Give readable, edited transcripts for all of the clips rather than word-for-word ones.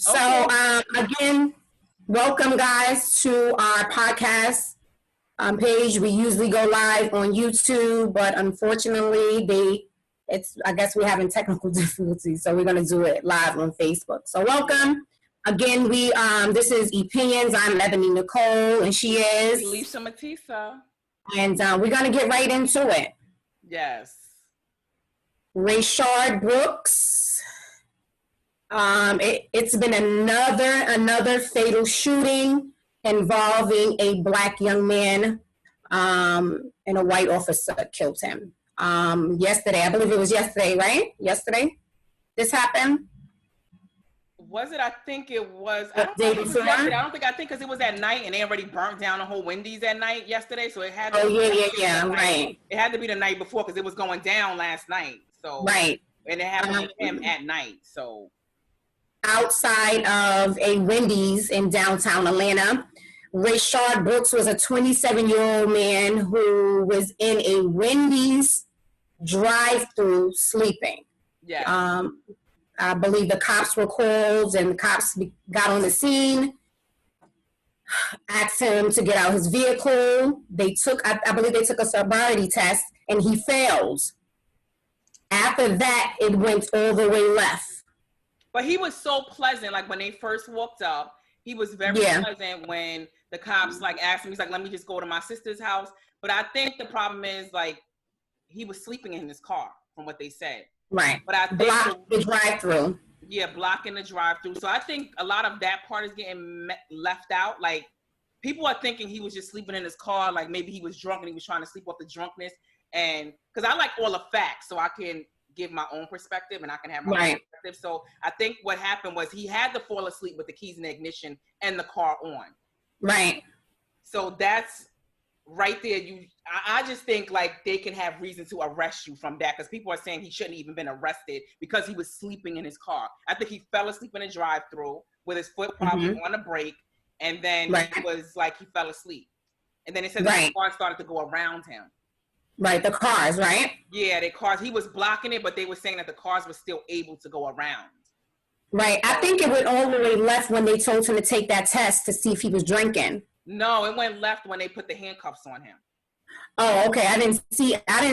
So again, welcome guys to our podcast page. We usually go live on YouTube, but unfortunately, I guess we're having technical difficulties, so we're gonna do it live on Facebook. So welcome. Again, this is Opinions. I'm Ebony Njcole, and she is Elisa Matisah. And we're gonna get right into it. Yes. Rayshard Brooks. It's been another fatal shooting involving a black young man, and a white officer killed him. Yesterday, I believe it was yesterday, right? Yesterday, this happened. Was it? I think it was. I don't think because it was at night and they already burnt down the whole Wendy's at night yesterday, so it had. Right. It had to be the night before because it was going down last night. So right, and it happened to him at night. So outside of a Wendy's in downtown Atlanta, Rayshard Brooks was a 27-year-old man who was in a Wendy's drive-through sleeping. Yeah. I believe the cops were called and the cops got on the scene, asked him to get out his vehicle. I believe they took a sobriety test and he failed. After that, it went all the way left. But he was so pleasant. Like when they first walked up, he was very pleasant when the cops asked him, he's like, let me just go to my sister's house. But I think the problem is he was sleeping in his car from what they said. Right. But I think blocking the drive-through. Yeah, blocking the drive-through. So I think a lot of that part is getting left out. People are thinking he was just sleeping in his car. Maybe he was drunk and he was trying to sleep off the drunkenness. And because I like all the facts, so I can give my own perspective and I can have my own perspective. So I think what happened was he had to fall asleep with the keys in the ignition and the car on. Right. So that's right there. I just think they can have reason to arrest you from that because people are saying he shouldn't even been arrested because he was sleeping in his car. I think he fell asleep in a drive-through with his foot probably on the brake, and then he was he fell asleep. And then it says the car started to go around him. Right, the cars, right? Yeah, the cars. He was blocking it, but they were saying that the cars were still able to go around. Right. I think it went all the way left when they told him to take that test to see if he was drinking. No, it went left when they put the handcuffs on him. Oh, okay. I didn't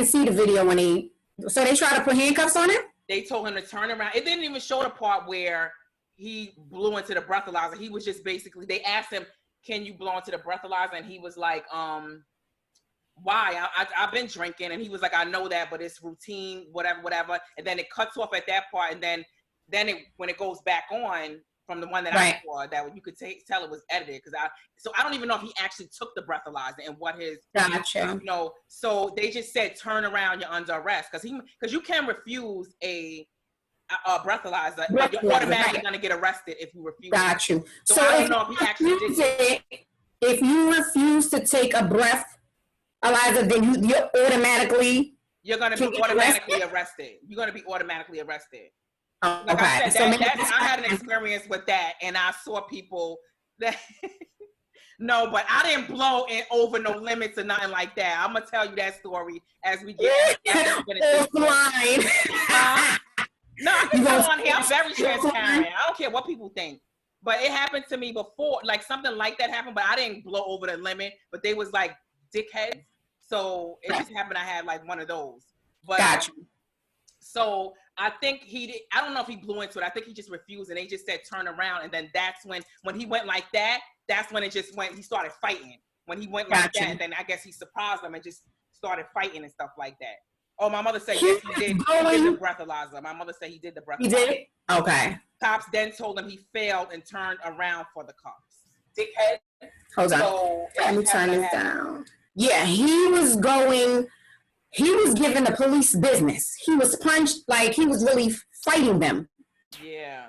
see the video when so they tried to put handcuffs on him? They told him to turn around. It didn't even show the part where he blew into the breathalyzer. He was just basically, they asked him, can you blow into the breathalyzer? And he was like, why? I've been drinking. And he was like, I know that, but it's routine, whatever. And then it cuts off at that part. And then when it goes back on from the one that I saw, that you could tell it was edited. So I don't even know if he actually took the breathalyzer and what his, so they just said, turn around, you're under arrest. Because you can refuse a breathalyzer, but you're automatically going to get arrested if you refuse. Got you. So I don't know if he actually did it. If you refuse to take a breathalyzer, then you're automatically... You're going to be automatically arrested. You're going to be automatically arrested. I said, I had an experience with that, and I saw people that... No, but I didn't blow it over no limits or nothing like that. I'm going to tell you that story as we get offline. No, I can tell on here. I'm very transparent. I don't care what people think. But it happened to me before. Something like that happened, but I didn't blow over the limit. But they was dickheads. So it just happened I had one of those. But gotcha. So I think I don't know if he blew into it. I think he just refused and they just said turn around. And then that's when he went like that, that's when it just went, he started fighting. When he went like that, and then I guess he surprised them and just started fighting and stuff like that. Oh, my mother said yes, he did the breathalyzer. My mother said he did the breathalyzer. He did? Okay. Cops then told him he failed and turned around for the cops. Dickhead. Hold on. Let me turn this down. Yeah, he was giving the police business. He was punched, he was really fighting them. Yeah.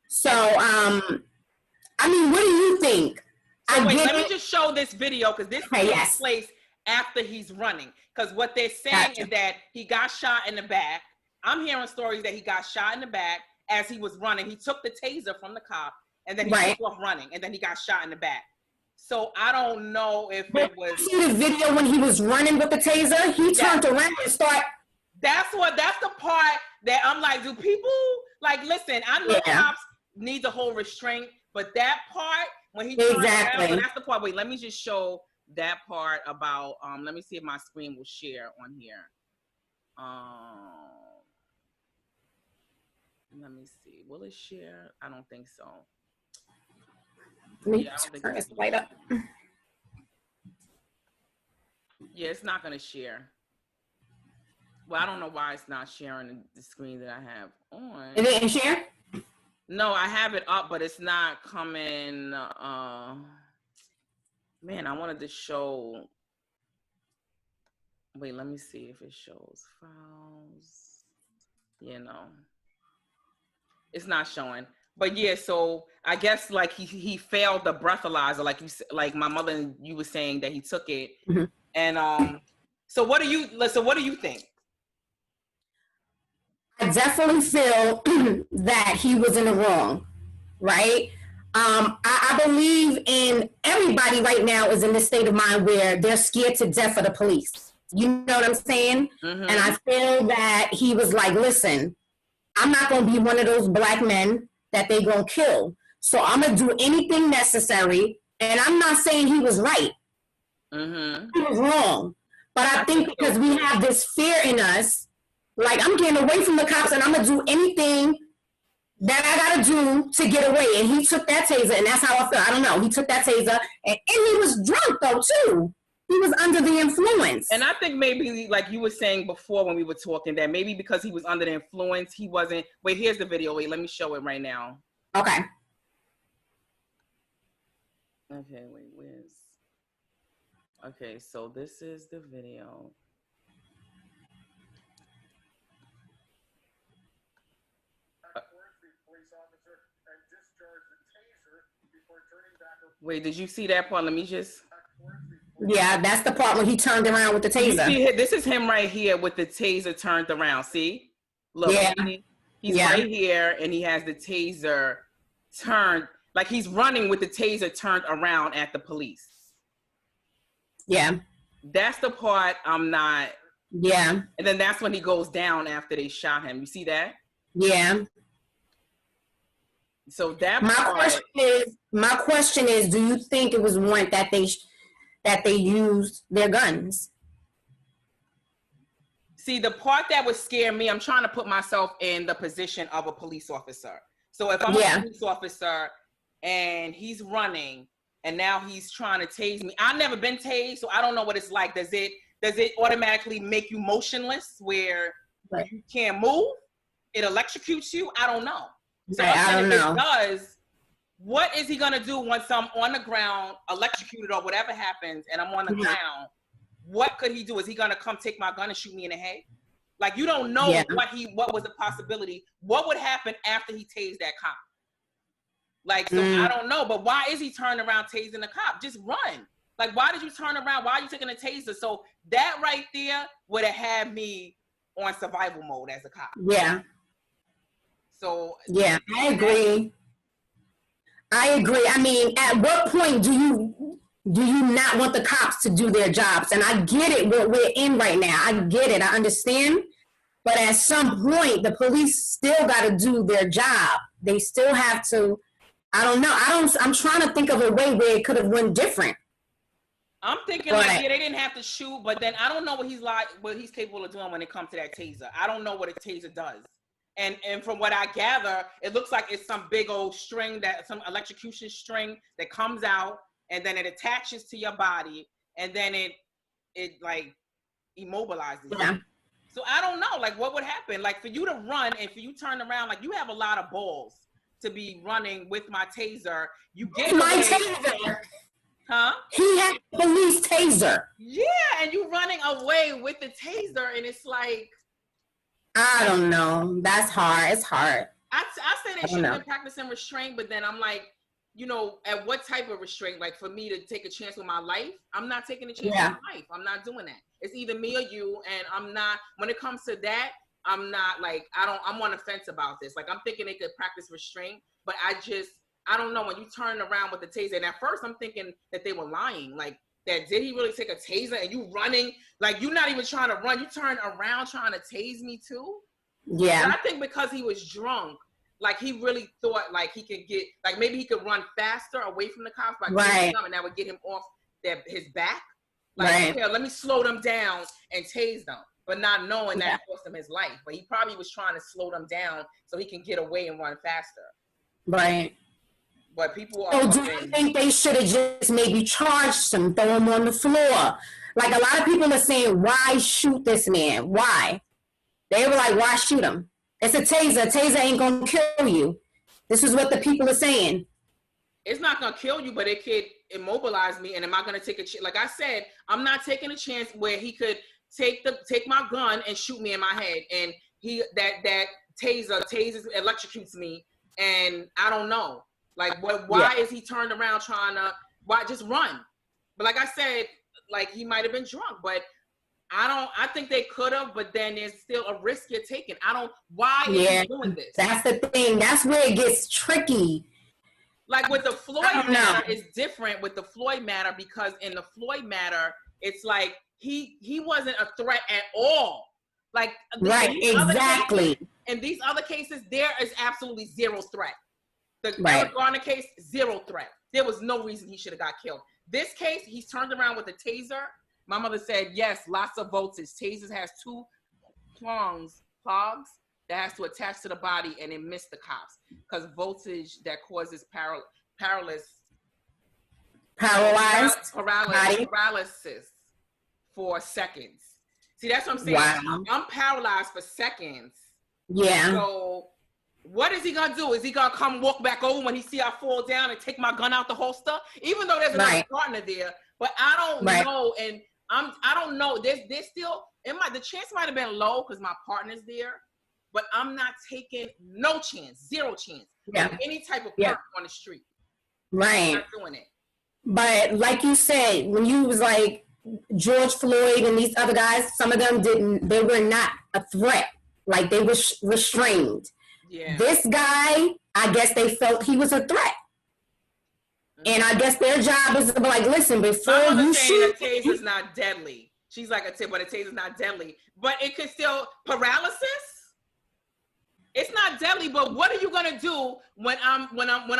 So, what do you think? So let me just show this video because this takes place after he's running. Because what they're saying is that he got shot in the back. I'm hearing stories that he got shot in the back as he was running. He took the taser from the cop and then he took off running and then he got shot in the back. So I don't know if it was. You see the video when he was running with the taser? He turned around and started. That's the part that I'm like, do people listen, I know cops, needs a whole restraint. But that part, when he turned around, so that's the part. Wait, let me just show that part about, let me see if my screen will share on here. Let me see. Will it share? I don't think so. Let me turn this light up. Yeah, it's not going to share. Well, I don't know why it's not sharing the screen that I have on. It didn't share? No, I have it up, but it's not coming. Man, I wanted to show. Wait, let me see if it shows files. Yeah, no. It's not showing. But yeah, so I guess like he failed the breathalyzer, like my mother and you were saying that he took it. Mm-hmm. And so what do you think? I definitely feel that he was in the wrong, right? I believe in everybody right now is in this state of mind where they're scared to death of the police. You know what I'm saying? Mm-hmm. And I feel that he was like, listen, I'm not going to be one of those black men that they going to kill. So I'm going to do anything necessary. And I'm not saying he was right. Mm-hmm. He was wrong. But I think because we have this fear in us, like, I'm getting away from the cops and I'm going to do anything that I got to do to get away. And he took that taser, and that's how I feel. I don't know. He took that taser, and he was drunk, though, too. He was under the influence. And I think maybe, like you were saying before when we were talking, that maybe because he was under the influence, he wasn't. Wait, here's the video. Wait, let me show it right now. Okay. Okay, wait, where's. Okay, so this is the video. Wait, did you see that part? Let me just. Yeah, that's the part when he turned around with the taser. You see, this is him right here with the taser turned around. See? Look, yeah. He's right here, and he has the taser turned, like he's running with the taser turned around at the police. Yeah. That's the part I'm not. Yeah. And then that's when he goes down after they shot him. You see that? Yeah. So that my question is, do you think it was warrant that they used their guns? See, the part that would scare me, I'm trying to put myself in the position of a police officer. So if I'm a police officer and he's running and now he's trying to tase me, I've never been tased, so I don't know what it's like. Does it automatically make you motionless where you can't move? It electrocutes you? I don't know. So I don't know. If it does, what is he gonna do once I'm on the ground, electrocuted or whatever happens, and I'm on the ground? What could he do? Is he gonna come take my gun and shoot me in the head? Like, you don't know what was the possibility. What would happen after he tased that cop? Like, so I don't know. But why is he turning around tasing the cop? Just run. Like, why did you turn around? Why are you taking a taser? So that right there would have had me on survival mode as a cop. Yeah. So yeah, I agree. I mean, at what point do you not want the cops to do their jobs? And I get it, what we're in right now. I get it. I understand. But at some point, the police still got to do their job. They still have to. I don't know. I'm trying to think of a way where it could have went different. I'm thinking like, yeah, they didn't have to shoot, but then I don't know what he's capable of doing when it comes to that taser. I don't know what a taser does. And from what I gather, it looks like it's some big old string, some electrocution string that comes out, and then it attaches to your body, and then it like immobilizes you. Yeah. So I don't know, like, what would happen? Like, for you to run and for you turn around, like, you have a lot of balls to be running with my taser. You get my taser. Huh? He had a police taser. Yeah, and you running away with the taser, and it's like, I don't know. That's hard. It's hard. I say they should have been practicing restraint, but then I'm like, you know, at what type of restraint? Like, for me to take a chance with my life, I'm not taking a chance with my life. I'm not doing that. It's either me or you, and I'm not. When it comes to that, I'm not like, I'm on the fence about this. Like, I'm thinking they could practice restraint, but I don't know. When you turn around with the taser, and at first I'm thinking that they were lying. Like, that did he really take a taser and you running? Like, you're not even trying to run. You turn around trying to tase me too? Yeah. But I think because he was drunk, like he really thought like he could get, like maybe he could run faster away from the cops by right. them, and that would get him off his back. Like, right. okay, let me slow them down and tase them, but not knowing that it cost him his life. But he probably was trying to slow them down so he can get away and run faster. Right. But people are. So do you think they should have just maybe charged him, throw him on the floor? Like a lot of people are saying, why shoot this man? Why? They were like, why shoot him? It's a taser. A taser ain't gonna kill you. This is what the people are saying. It's not gonna kill you, but it could immobilize me. And am I gonna take a chance? Like I said, I'm not taking a chance where he could take my gun and shoot me in my head, and that taser electrocutes me, and I don't know. Like, why is he turned around trying to just run? But like I said, like he might have been drunk, but I think they could have, but then there's still a risk you're taking. Why is he doing this? That's the thing. That's where it gets tricky. Like with the Floyd matter, it's different with the Floyd matter, because in the Floyd matter, it's like he wasn't a threat at all. Like right, exactly. In these other cases, there is absolutely zero threat. The right. Garner case, zero threat. There was no reason he should have got killed. This case, he's turned around with a taser. My mother said, yes, lots of voltage. Tasers has two prongs that has to attach to the body, and it missed the cops because voltage that causes paralysis for seconds. See, that's what I'm saying. Wow. I'm paralyzed for seconds. Yeah. So what is he gonna do? Is he gonna come walk back over when he see I fall down and take my gun out the holster? Even though there's another partner there, but I don't know, and I don't know. There's still the chance might have been low because my partner's there, but I'm not taking no chance, zero chance of any type of person on the street. Right. I'm not doing it. But like you said, when you was like George Floyd and these other guys, some of them they were not a threat. Like they were restrained. Yeah. This guy, I guess they felt he was a threat. And I guess their job is to be like, listen, before you shoot. A taser's not deadly. She's like, but a taser's not deadly. But it could still, paralysis? It's not deadly, but what are you gonna do when I'm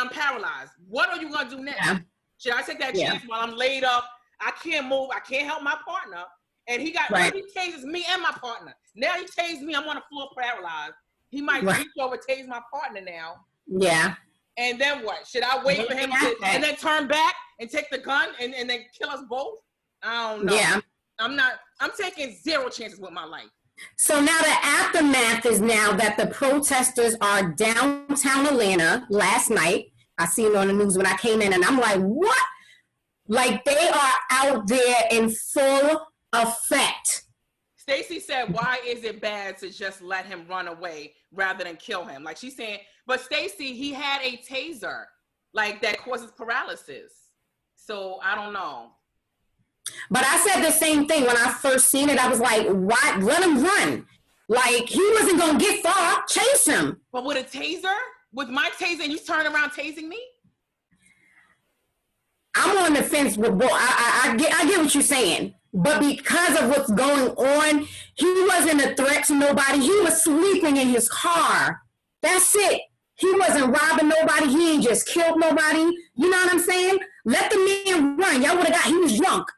paralyzed? What are you gonna do next? Yeah. Should I take that chance while I'm laid up? I can't move, I can't help my partner. And he tases me and my partner. Now he tased me, I'm on the floor paralyzed. He might reach over, tase my partner now. Yeah. And then what? Should I wait for him to and then turn back and take the gun and then kill us both? I don't know. Yeah. I'm taking zero chances with my life. So now the aftermath is now that the protesters are downtown Atlanta last night. I seen it on the news when I came in, and I'm like, what? Like they are out there in full effect. Stacey said, why is it bad to just let him run away rather than kill him? Like she's saying, but Stacey, he had a taser, like that causes paralysis. So I don't know. But I said the same thing when I first seen it. I was like, why? Let him run. Like he wasn't going to get far. Chase him. But with a taser? With my taser and you turn around tasing me? I'm on the fence with both. I get what you're saying. But because of what's going on, he wasn't a threat to nobody. He was sleeping in his car. That's it. He wasn't robbing nobody. He ain't just killed nobody. You know what I'm saying? Let the man run. Y'all would have got, he was drunk.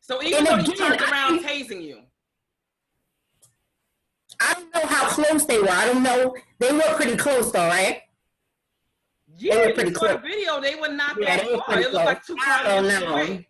So even though he turned around tasing you? I don't know how close they were. I don't know. They were pretty close though, right? Yeah, they were pretty close. The video, they were not that far. It looked like 2 cars away.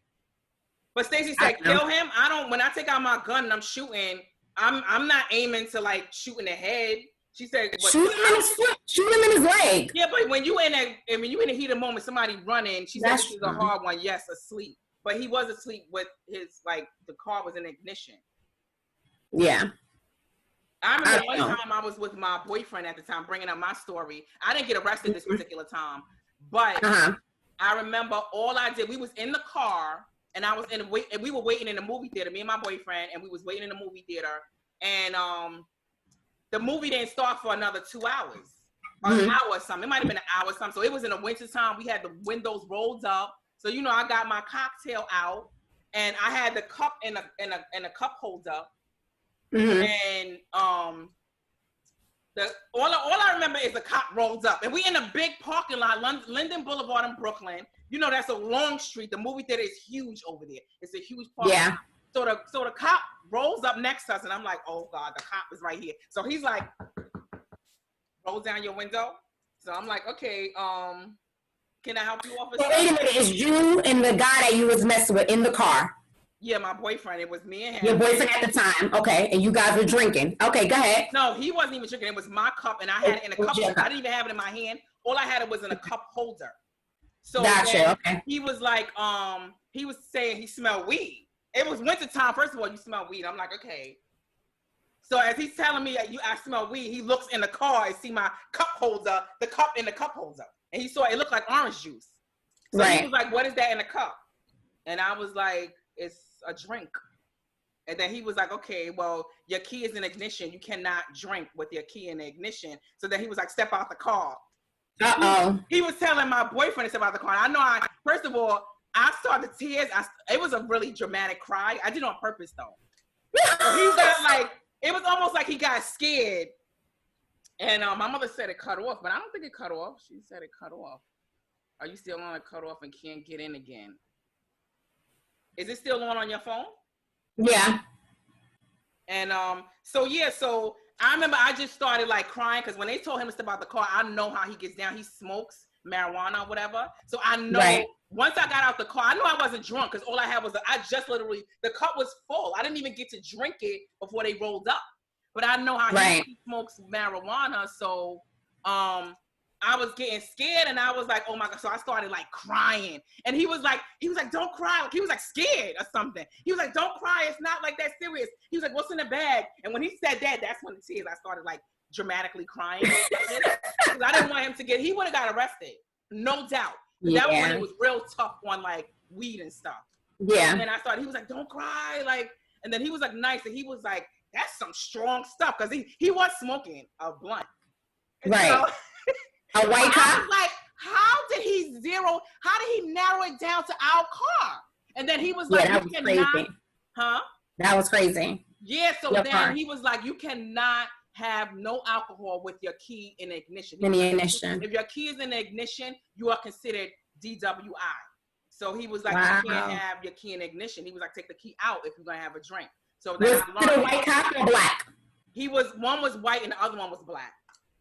But Stacey said, kill him. When I take out my gun and I'm shooting, I'm not aiming to like shoot in the head. She said, shoot him in his foot, shoot him in his leg. Yeah, but when you in a heated moment, somebody running, she said this is a hard one. Yes, asleep. But he was asleep with his, like, the car was in ignition. Yeah. I remember one time I was with my boyfriend at the time, bringing up my story. I didn't get arrested this particular time, but I remember all I did, we was in the car, and I was and we were waiting in the movie theater, me and my boyfriend, and we was waiting in the movie theater, and the movie didn't start for another 2 hours, or an hour or something. It might have been an hour or something. So it was in the winter time. We had the windows rolled up. So, you know, I got my cocktail out, and I had the cup in a cup holder. And All I remember is the cop rolls up, and we in a big parking lot, Linden Boulevard in Brooklyn. You know, that's a long street. The movie theater is huge over there. It's a huge parking lot. So the cop rolls up next to us, and I'm like, oh God, the cop is right here. So he's like, roll down your window. So I'm like, okay, can I help you, officer? So wait a minute, is you and the guy that you was messing with in the car? Yeah, my boyfriend. It was me and him. Your boyfriend at the time, okay, and you guys were drinking. Okay, go ahead. No, he wasn't even drinking. It was my cup, and I had it in a cup holder. I didn't even have it in my hand. All I had it was in a cup holder. So gotcha, okay. He was like, he was saying he smelled weed. It was wintertime. First of all, you smell weed. I'm like, okay. So as he's telling me I smell weed, he looks in the car and see my cup holder, the cup in the cup holder. And he saw it looked like orange juice. So he was like, what is that in the cup? And I was like, it's a drink. And then he was like, okay, well, your key is in ignition. You cannot drink with your key in the ignition. So then he was like, step out the car. He was telling my boyfriend to step out the car. And first of all, I started tears. It was a really dramatic cry. I did it on purpose though. So he got like, it was almost like he got scared. And my mother said it cut off, but I don't think it cut off. She said it cut off. Are you still on a cut off and can't get in again? Is it still on your phone? Yeah. And so I remember I just started like crying because when they told him to step out the car, I know how he gets down. He smokes marijuana or whatever. So I know once I got out the car, I knew I wasn't drunk because all I had was the cup was full. I didn't even get to drink it before they rolled up. But I know how he smokes marijuana. So I was getting scared and I was like, oh my God. So I started like crying. And he was like, don't cry. Like, he was like scared or something. He was like, don't cry. It's not like that serious. He was like, what's in the bag? And when he said that, that's when the tears, I started like dramatically crying. I didn't want him to he would have got arrested. No doubt. That was when it was real tough on like weed and stuff. Yeah. And I he was like, don't cry. Like, and then he was like nice. And he was like, that's some strong stuff. Cause he was smoking a blunt. And so, a white cop? I was like, how did he narrow it down to our car? And then he was like, that was crazy. That was crazy. Yeah, so then he was like, you cannot have no alcohol with your key in the ignition. If your key is in the ignition, you are considered DWI. So he was like, you can't have your key in the ignition. He was like, take the key out if you're going to have a drink. So then was it a white cop or black? One was white and the other one was black.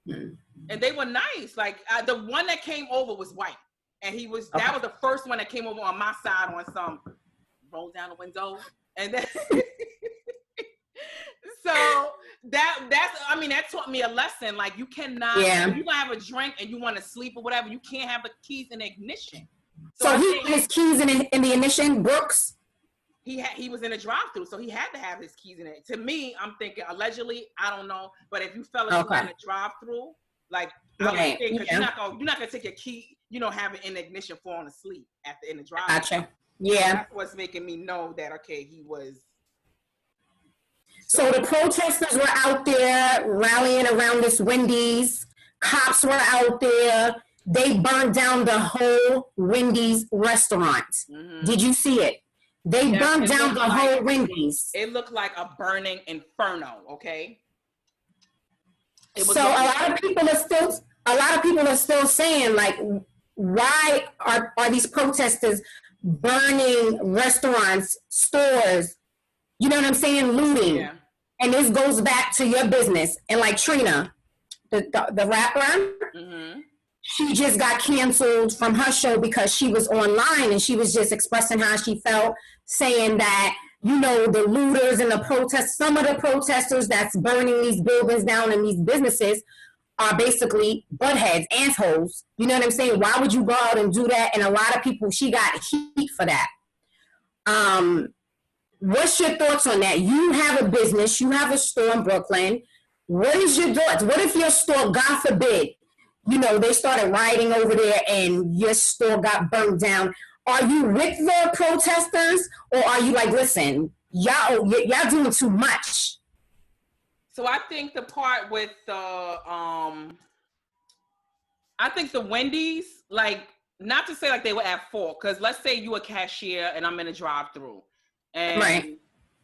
And they were nice. Like the one that came over was white, and that was the first one that came over on my side on some roll down the window, and then so that taught me a lesson. Like you cannot, if you're gonna have a drink and you want to sleep or whatever, you can't have the keys in the ignition. So he had his keys in the ignition, Brooks. He was in a drive-through, so he had to have his keys in it. To me, I'm thinking allegedly, I don't know, but if you fellas in a drive-through, like I would think, because you're not gonna take your key, have it in the ignition, falling asleep in the drive-through. Gotcha. Yeah. So that's what's making me know that he was. So the protesters were out there rallying around this Wendy's. Cops were out there. They burned down the whole Wendy's restaurant. Mm-hmm. Did you see it? They burned down the whole Wendy's. It looked like a burning inferno, okay? So a lot of people are still saying, like, why are these protesters burning restaurants, stores, you know what I'm saying, looting? Yeah. And this goes back to your business. And like Trina, the rapper, she just got canceled from her show because she was online and she was just expressing how she felt, saying that, the looters and the protests, some of the protesters that's burning these buildings down and these businesses are basically buttheads, assholes. You know what I'm saying? Why would you go out and do that? And a lot of people, she got heat for that. What's your thoughts on that? You have a business, you have a store in Brooklyn. What is your thoughts? What if your store, God forbid, they started rioting over there and your store got burnt down? Are you with the protesters, or are you like, listen, y'all doing too much? So I think the part with the, I think the Wendy's, like, not to say like they were at fault, because let's say you a cashier and I'm in a drive-through, and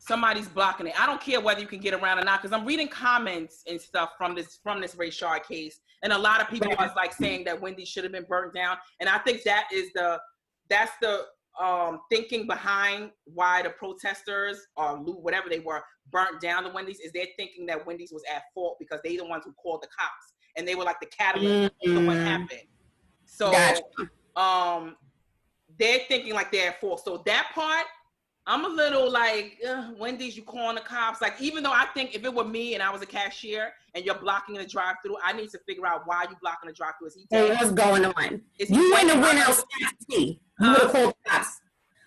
somebody's blocking it. I don't care whether you can get around or not, because I'm reading comments and stuff from this Rayshard case, and a lot of people was like saying that Wendy should have been burnt down, and I think that's the thinking behind why the protesters or whatever they were burnt down the Wendy's, is they're thinking that Wendy's was at fault because they the ones who called the cops, and they were like the catalyst to what happened. So they're thinking like they're at fault. So that part, I'm a little like, Wendy's, you calling the cops? Like, even though I think if it were me and I was a cashier and you're blocking the drive-through, I need to figure out why you blocking the drive-through. Is he dead? What's going on? You wouldn't have went outside to see. You would have called the cops.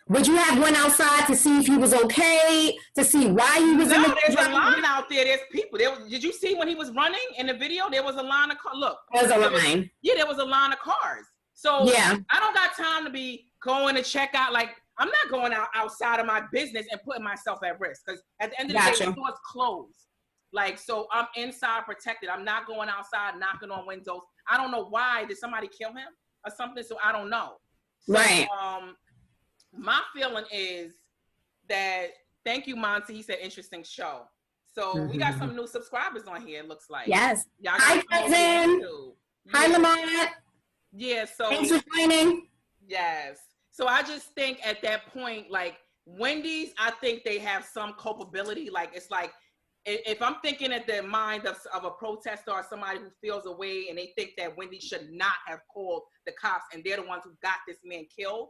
Would you have went outside to see if he was okay, to see why he was in the there's a line out there. There's people. Did you see when he was running in the video? There was a line of cars. Look. There's a line. There was a line of cars. So yeah. I don't got time to be going to check out. Like, I'm not going outside of my business and putting myself at risk, because at the end of the day, the store's closed. Like, so I'm inside protected. I'm not going outside knocking on windows. I don't know why. Did somebody kill him or something? So I don't know. So, right. My feeling is that, thank you, Monty. He said interesting show. So we got some new subscribers on here, it looks like. Yes. Hi, cousin. Hi, Lamont. Yeah, so. Thanks for joining. Yes. So I just think at that point, like, Wendy's, I think they have some culpability. Like, it's like, if I'm thinking at the mind of a protester or somebody who feels a way and they think that Wendy should not have called the cops and they're the ones who got this man killed,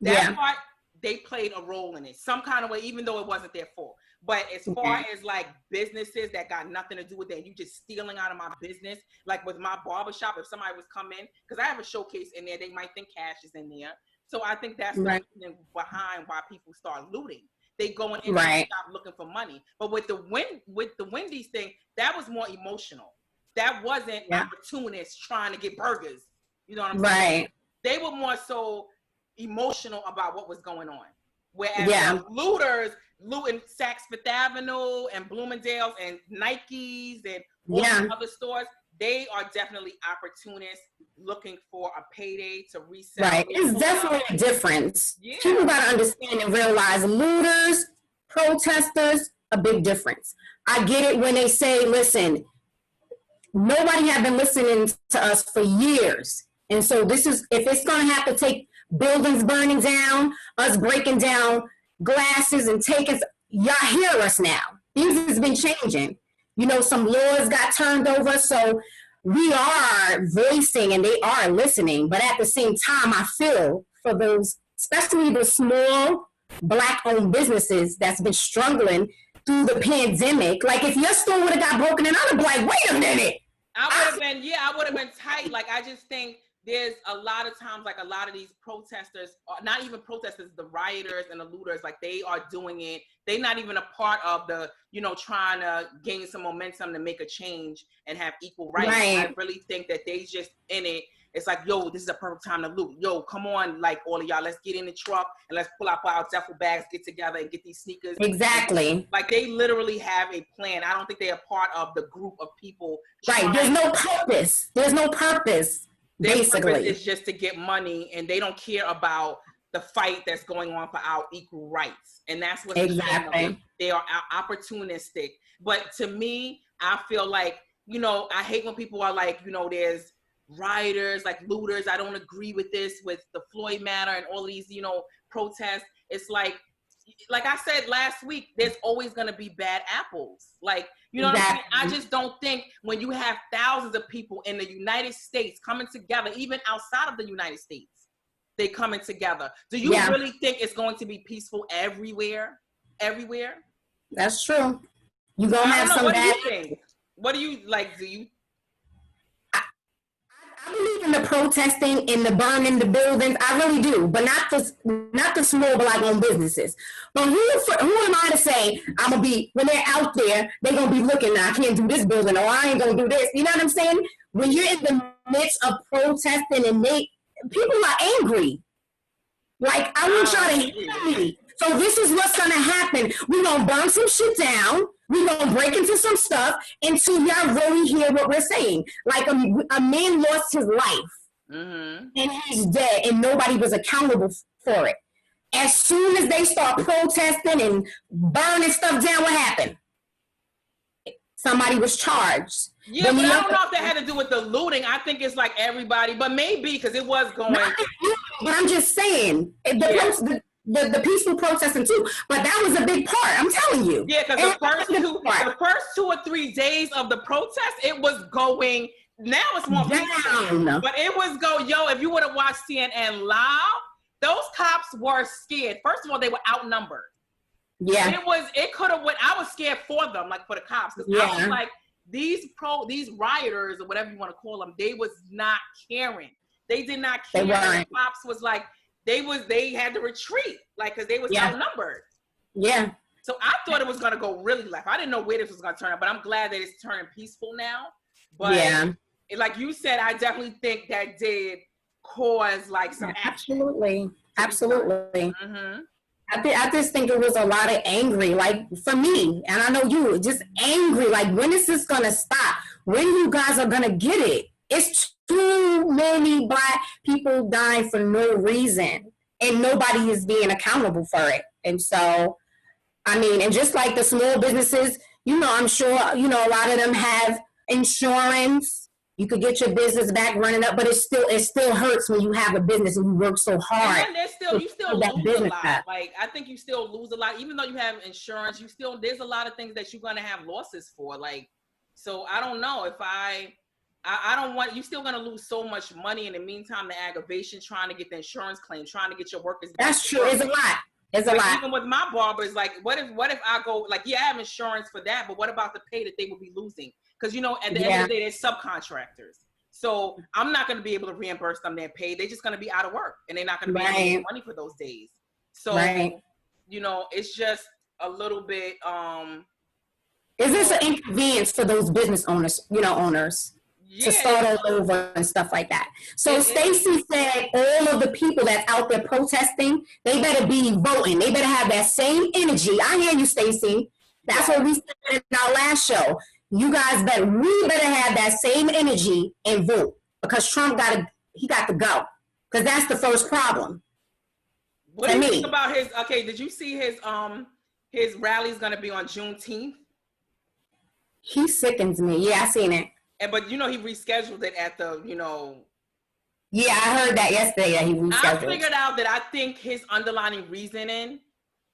that part, they played a role in it some kind of way, even though it wasn't their fault. But as far as like businesses that got nothing to do with that, you just stealing out of my business, like with my barbershop, if somebody was coming, because I have a showcase in there, they might think cash is in there. So I think that's the reason behind why people start looting. They go in and stop looking for money. But with the Wendy's thing, that was more emotional. That wasn't opportunists trying to get burgers. You know what I'm saying? They were more so emotional about what was going on. Whereas the looters looting Saks Fifth Avenue and Bloomingdale's and Nike's and all the other stores, they are definitely opportunists looking for a payday to resell. Right. It's definitely a difference. Yeah. People got to understand and realize looters, protesters, a big difference. I get it when they say, listen, nobody have been listening to us for years. And so this is, if it's going to have to take buildings burning down, us breaking down glasses and taking, y'all hear us now. Things has been changing. You know, some laws got turned over, so we are voicing and they are listening. But at the same time, I feel for those, especially the small Black-owned businesses that's been struggling through the pandemic. Like, if your store would have got broken in, I'd be like, wait a minute. I would have been tight. Like, I just think there's a lot of times, like, a lot of these protesters, not even protesters, the rioters and the looters, like, they are doing it. They're not even a part of the, you know, trying to gain some momentum to make a change and have equal rights. I really think that they just in it. It's like, yo, this is a perfect time to loot. Yo, come on, like, all of y'all, let's get in the truck and let's pull out our duffel bags, get together and get these sneakers. Exactly. Like, they literally have a plan. I don't think they're a part of the group of people. Right. There's no purpose. There's no purpose. Basically, purpose is just to get money, and they don't care about the fight that's going on for our equal rights. And that's what they are opportunistic. But to me, I feel like, you know, I hate when people are like, you know, there's rioters, like looters. I don't agree with this, with the Floyd matter and all these, you know, protests. It's like I said last week, there's always going to be bad apples. Like, you know what I'm saying? I just don't think when you have thousands of people in the United States coming together, even outside of the United States, they coming together. Do you really think it's going to be peaceful everywhere? Everywhere? That's true. You're going to have some bad things. What do you like? Do you? I believe in the protesting and the burning the buildings. I really do, but not the small Black-owned businesses. But who am I to say I'm gonna be when they're out there? They're gonna be looking. I can't do this building, or I ain't gonna do this. You know what I'm saying? When you're in the midst of protesting and people are angry. Like, I want y'all to hear me. So this is what's gonna happen. We're gonna burn some shit down. We're going to break into some stuff until y'all really hear what we're saying. Like, a man lost his life, and he's dead, and nobody was accountable for it. As soon as they start protesting and burning stuff down, what happened? Somebody was charged. Yeah, but I don't know if that had to do with the looting. I think it's like everybody, but maybe because it was going. But I'm just saying, the peaceful protesting too. But that was a big part. I'm telling you. Yeah, because the first 2 or 3 days of the protest, it was going. Now it's more peaceful, but it was if you would have watched CNN live, those cops were scared. First of all, they were outnumbered. Yeah, it could have went. I was scared for them, like for the cops, because I was like, these rioters or whatever you want to call them, they was not caring. They did not care. The cops was like, they had to retreat, like, because they was outnumbered. Yeah. So I thought it was gonna go really left. I didn't know where this was gonna turn out, but I'm glad that it's turning peaceful now. But like you said, I definitely think that did cause like some absolutely. Mm-hmm. I just think it was a lot of angry, like for me, and I know you, just angry. Like, when is this gonna stop? When you guys are gonna get it? It's too many Black people dying for no reason, and nobody is being accountable for it. And so, I mean, and just like the small businesses, I'm sure, a lot of them have insurance. You could get your business back running up, but it still hurts when you have a business and you work so hard. And you still lose a lot. Like, I think you still lose a lot, even though you have insurance. There's a lot of things that you're gonna have losses for. Like, so I don't know if I don't want, you still gonna lose so much money in the meantime. The aggravation, trying to get the insurance claim, trying to get your workers. That's true. It's a lot. It's a lot. Even with my barbers, like, what if I go, like, I have insurance for that, but what about the pay that they would be losing? Because, at the end of the day, they're subcontractors. So I'm not going to be able to reimburse them their pay. They're just going to be out of work, and they're not going to be able to get money for those days. So, it's just a little bit. Is this an inconvenience for those business owners, to start all over and stuff like that? So Stacey said all of the people that's out there protesting, they better be voting. They better have that same energy. I hear you, Stacey. That's what we said in our last show. We better have that same energy and vote, because Trump got to go, because that's the first problem. What do you think about his? Okay, did you see his rally's going to be on Juneteenth? He sickens me. Yeah, I seen it. But he rescheduled it at the Yeah, I heard that yesterday. That he rescheduled. I figured out that I think his underlying reasoning.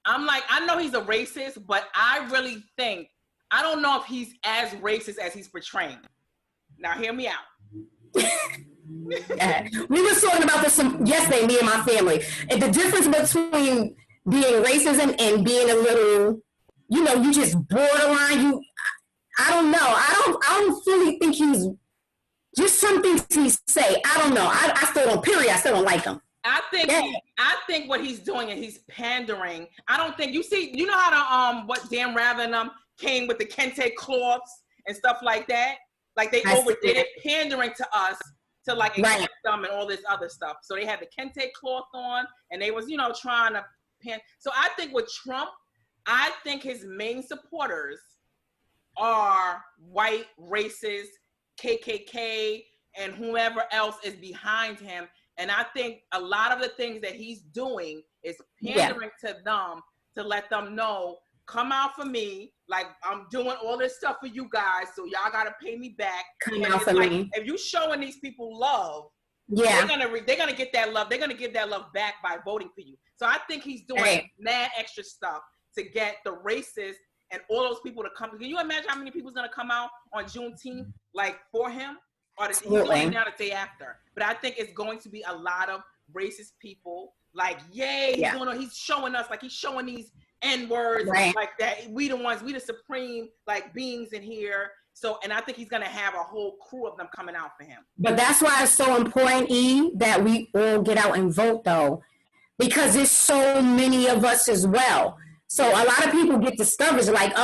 I'm like, I know he's a racist, but I really think. I don't know if he's as racist as he's portraying. Now, hear me out. We were talking about this yesterday, me and my family. And the difference between being racism and being a little, you just borderline. I don't know. I don't fully think he's just some things he say. I don't know. I still don't. Period. I still don't like him. I think what he's doing is he's pandering. I don't think how to what Dan Rather and came with the kente cloths and stuff like that. Like, they overdid it, pandering to us to like accept them and all this other stuff. So they had the kente cloth on, and they was trying to pan. So I think with Trump, I think his main supporters are white, racist, KKK, and whoever else is behind him. And I think a lot of the things that he's doing is pandering to them to let them know, come out for me. Like, I'm doing all this stuff for you guys, so y'all gotta pay me back. Come out for me. If you showing these people love, they're gonna get that love. They're gonna give that love back by voting for you. So I think he's doing mad extra stuff to get the racists and all those people to come. Can you imagine how many people's gonna come out on Juneteenth, like, for him? Or he's doing it now the day after. But I think it's going to be a lot of racist people. Like, he's showing us, like, he's showing these N-words like that. We the supreme, like, beings in here. So, and I think he's gonna have a whole crew of them coming out for him. But that's why it's so important, that we all get out and vote, though, because there's so many of us as well. So a lot of people get discouraged, like,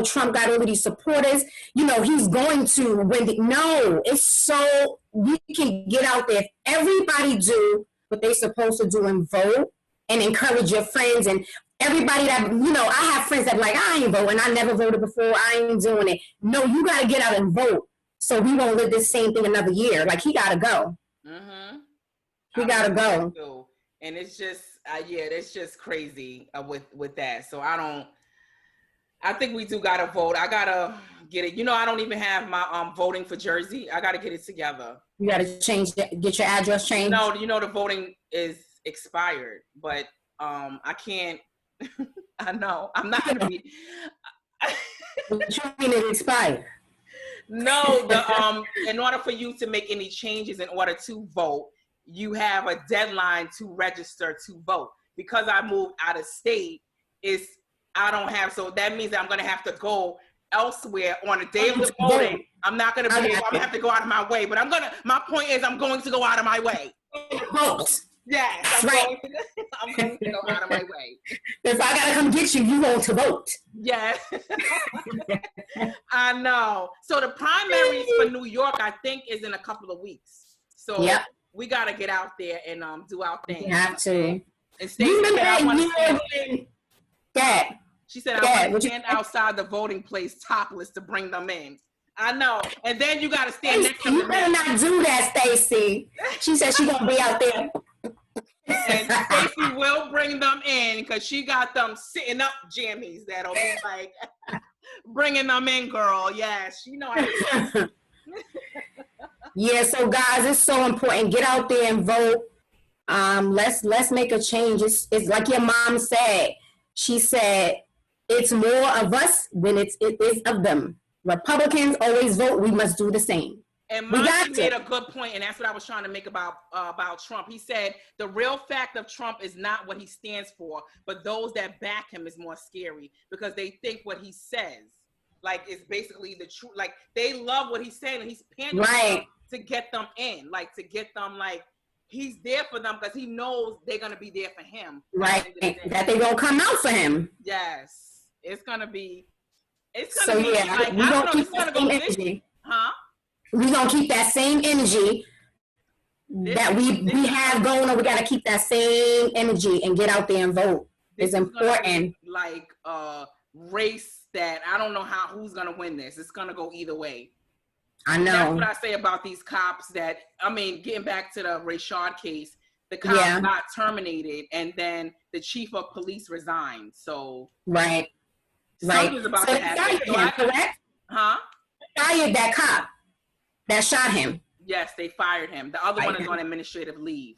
Trump got all of these supporters, he's going to win. No, it's so we can get out there. If everybody do what they're supposed to do and vote and encourage your friends and everybody that, I have friends that like, I ain't voting. I never voted before. I ain't doing it. No, you got to get out and vote so we won't live this same thing another year. Like, he got to go. Mm-hmm. He got to go. And it's just, Yeah, that's just crazy with that. So I think we do gotta vote. I gotta get it. You know, I don't even have my voting for Jersey. I gotta get it together. You gotta change that, get your address changed. No, you know the voting is expired, but I can't. I know I'm not gonna be. What you mean it expired? No, in order for you to make any changes in order to vote, you have a deadline to register to vote. Because I moved out of state, I don't have, so that means that I'm gonna have to go elsewhere on the day of the voting. I'm not gonna be able, I'm gonna have to go out of my way, but my point is I'm going to go out of my way. Vote. Yes, I'm going to go out of my way. If I gotta come get you, you want to vote. Yes. I know. So the primaries for New York, I think, is in a couple of weeks. So we gotta get out there and do our thing. You have to. And Stacey said, I want to stand. Dad. She said, I want to stand outside the voting place topless to bring them in. I know. And then you gotta stand next to them. You better not do that, Stacey. She said she's gonna be out there. And Stacey will bring them in because she got them sitting up jammies that'll be like bringing them in, girl. Yes, she know how to. Yeah, so guys, it's so important. Get out there and vote. Let's make a change. It's like your mom said. She said it's more of us than it is of them. Republicans always vote. We must do the same. And Monty made a good point, and that's what I was trying to make about Trump. He said the real fact of Trump is not what he stands for, but those that back him is more scary because they think what he says, like, is basically the truth. Like, they love what he's saying, and he's pandering to get them in, like, to get them, like, he's there for them because he knows they're going to be there for him. Right, that they're going to come out for him. Yes, it's going to be, like, we don't keep that same energy. Huh? We're going to keep that same energy that we have going on. We got to keep that same energy and get out there and vote. It's important. Like race that I don't know who's going to win this. It's going to go either way. I know. That's what I say about these cops that, I mean, getting back to the Rayshard case, the cops got terminated and then the chief of police resigned. So. Right. Something's about to happen. Correct? Huh? Fired that cop that shot him. Yes, they fired him. The other one is on administrative leave.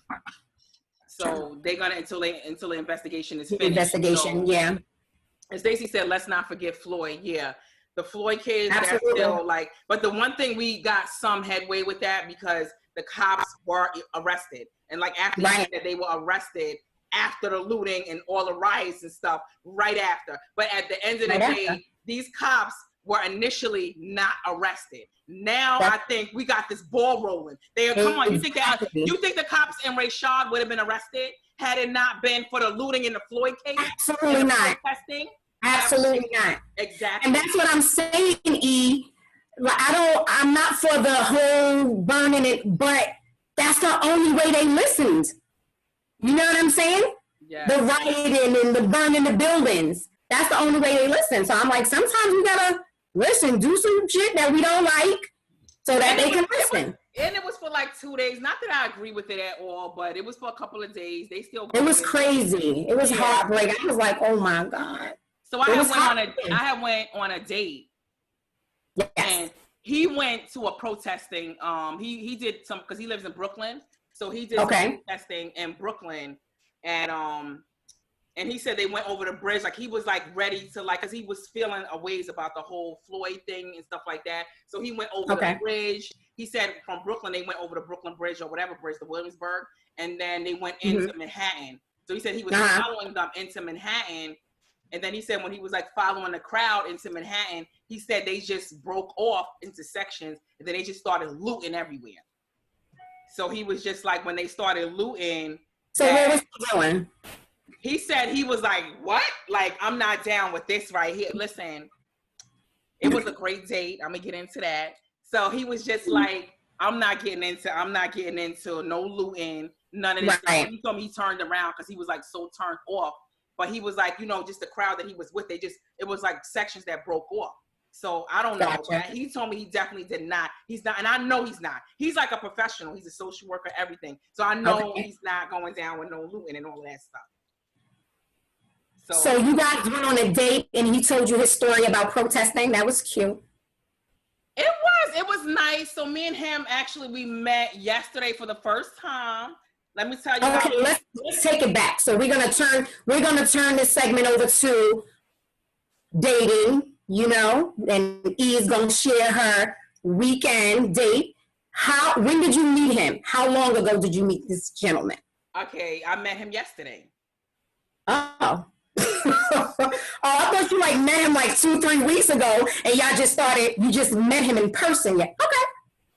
So they're gonna until the investigation is finished. And Stacey said, let's not forget Floyd. Yeah. The Floyd case, absolutely. That's still like, but the one thing we got some headway with that because the cops were arrested. And like after that, they were arrested after the looting and all the riots and stuff right after. But at the end of the day, these cops were initially not arrested. Now I think we got this ball rolling. Come on, you think the cops in Rayshard would have been arrested had it not been for the looting in the Floyd case? Absolutely not. Protesting? Absolutely not. Exactly. And that's what I'm saying, E. I'm not for the whole burning it, but that's the only way they listened. You know what I'm saying? Yes. The rioting and the burning the buildings. That's the only way they listen. So I'm like, sometimes we gotta listen, do some shit that we don't like so that they can listen. And it was for like 2 days. Not that I agree with it at all, but it was for a couple of days. They still. It was crazy. It was heartbreaking. I was like, oh my God. So I went on a date. Yes. And he went to a protesting. He did some because he lives in Brooklyn. So he did some protesting in Brooklyn, and he said they went over the bridge. Like he was like ready to because he was feeling a ways about the whole Floyd thing and stuff like that. So he went over the bridge. He said from Brooklyn they went over the Brooklyn Bridge or whatever bridge, the Williamsburg, and then they went into Manhattan. So he said he was following them into Manhattan. And then he said when he was like following the crowd into Manhattan, he said they just broke off into sections and then they just started looting everywhere. So he was just like, when they started looting. So what was he doing? He said he was like, what? Like, I'm not down with this right here. Listen, it was a great date. I'm gonna get into that. So he was just like, I'm not getting into no looting, none of this. Right. He told me he turned around because he was like so turned off. But he was like, just the crowd that he was with, it was like sections that broke off. So I don't know. Gotcha. He told me he definitely did not. He's not, and I know he's not. He's like a professional. He's a social worker, everything. So I know he's not going down with no looting and all of that stuff. So you guys went on a date and he told you his story about protesting. That was cute. It was nice. So me and him actually we met yesterday for the first time. Let me tell you. Okay, let's take it back. So we're gonna turn this segment over to dating, and E is gonna share her weekend date. When did you meet him? How long ago did you meet this gentleman? Okay, I met him yesterday. Oh. I thought you met him 2-3 weeks ago and you just met him in person yet. Okay.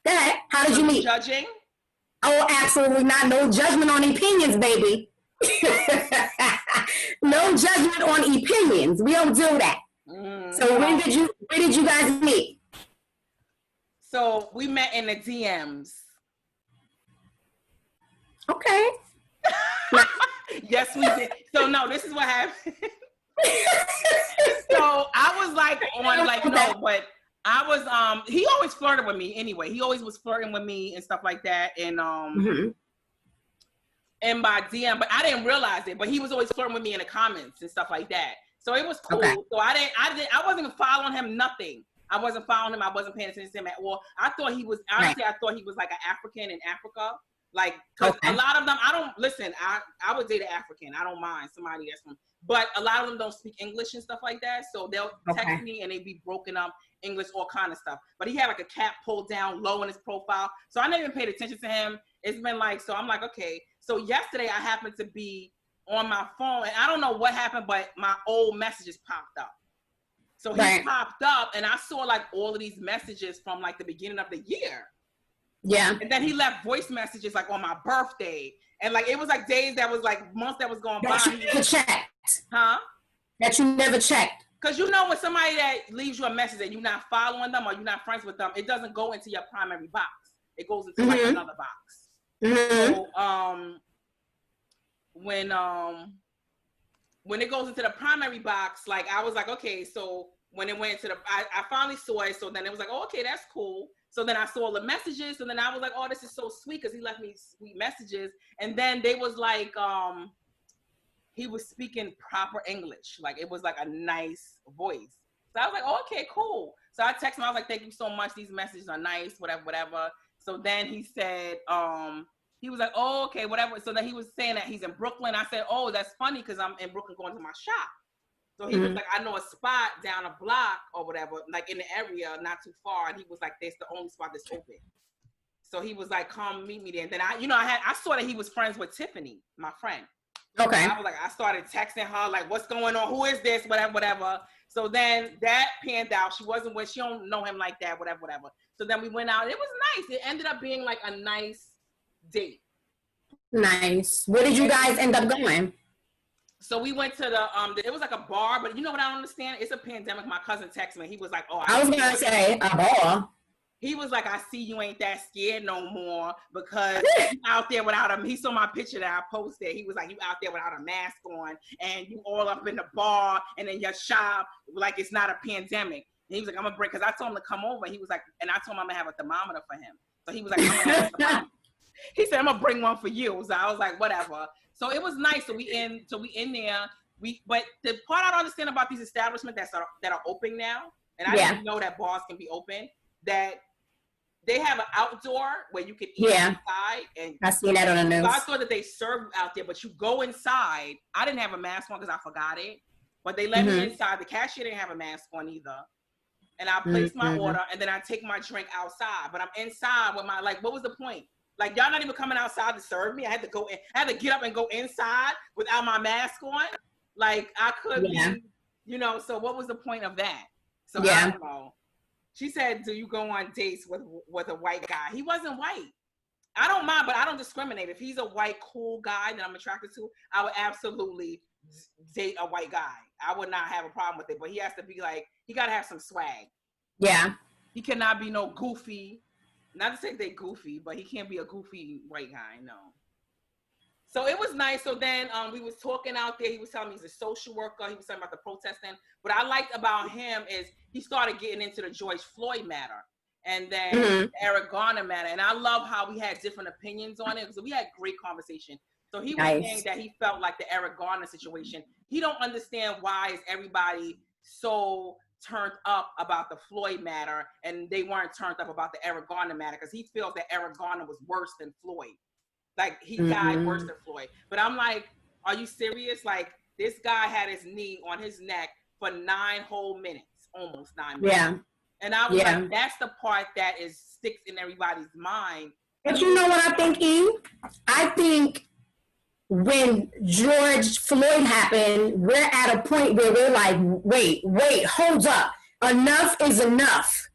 Go ahead. How did you meet? Judging? Oh, absolutely not. No judgment on opinions, baby. No judgment on opinions. We don't do that. So where did you guys meet? So we met in the DMs. Okay. Yes, we did. So no, this is what happened. So I was but I was he always flirted with me anyway. He always was flirting with me and stuff like that. And in my DM, but I didn't realize it. But he was always flirting with me in the comments and stuff like that. So it was cool. Okay. So I wasn't even following him, nothing. I wasn't following him. I wasn't paying attention to him at all. I thought he was I thought he was like an African in Africa. Cause a lot of them, I would date an African. I don't mind somebody that's from, but a lot of them don't speak English and stuff like that. So they'll text me and they be broken up English, all kind of stuff. But he had a cap pulled down low in his profile. So I never even paid attention to him. It's been so I'm okay. So yesterday I happened to be on my phone and I don't know what happened, but my old messages popped up. So he popped up and I saw all of these messages from the beginning of the year. Yeah. And then he left voice messages on my birthday. And it was days that was months that was going by. That you never checked. Huh? That you never checked. Because when somebody that leaves you a message and you're not following them or you're not friends with them, it doesn't go into your primary box. It goes into another box. Mm-hmm. So when it goes into the primary box, I was okay, so when it went into I finally saw it, so then it was oh, okay, that's cool. So then I saw the messages, and then I was oh, this is so sweet because he left me sweet messages. And then they was he was speaking proper English. It was a nice voice. So I was oh, okay, cool. So I texted him, I was thank you so much. These messages are nice, whatever. So then he said, he was oh, okay, whatever. So then he was saying that he's in Brooklyn. I said, oh, that's funny because I'm in Brooklyn going to my shop. So he was I know a spot down a block or whatever, in the area, not too far. And he was that's the only spot that's open. So he was come meet me there. And then I saw that he was friends with Tiffany, my friend. Okay. So I was I started texting her, what's going on? Who is this? Whatever. So then that panned out. She don't know him like that, whatever. So then we went out. It was nice. It ended up being a nice date. Nice. Where did you guys end up going? So we went to it was a bar, but you know what I don't understand? It's a pandemic. My cousin texted me. He was oh, I was going to say a bar. He was I see you ain't that scared no more because you out there without he saw my picture that I posted. He was you out there without a mask on and you all up in the bar and in your shop it's not a pandemic. And he was I'm going to bring, because I told him to come over. He was and I told him I'm going to have a thermometer for him. So he was I'm going to have a thermometer. He said, I'm going to bring one for you. So I was whatever. So it was nice. So we in there. But the part I don't understand about these establishments that are open now, and I didn't know that bars can be open, that they have an outdoor where you can eat outside. And I seen that on the news. So I thought that they served out there, but you go inside. I didn't have a mask on because I forgot it, but they let me inside. The cashier didn't have a mask on either. And I placed my order, and then I take my drink outside. But I'm inside with my what was the point? Y'all not even coming outside to serve me. I had to go in. I had to get up and go inside without my mask on. I could be, so what was the point of that? So I don't know. She said, do you go on dates with a white guy? He wasn't white. I don't mind, but I don't discriminate. If he's a white, cool guy that I'm attracted to, I would absolutely date a white guy. I would not have a problem with it, but he has to be he got to have some swag. Yeah. He cannot be no goofy. Not to say they goofy, but he can't be a goofy white guy, no. So it was nice. So then we was talking out there. He was telling me he's a social worker. He was talking about the protesting. What I liked about him is he started getting into the George Floyd matter. and then Eric Garner matter. And I love how we had different opinions on it because we had great conversation. So he was saying that he felt like the Eric Garner situation, he don't understand why is everybody so turned up about the Floyd matter and they weren't turned up about the Eric Garner matter because he feels that Eric Garner was worse than Floyd. Like he died worse than Floyd. But I'm like, are you serious? Like this guy had his knee on his neck for 9 whole minutes, almost 9 minutes. Yeah. And I was like, that's the part that sticks in everybody's mind. But you know what I think, E? I think when George Floyd happened, we're at a point where we're like, wait, hold up. Enough is enough.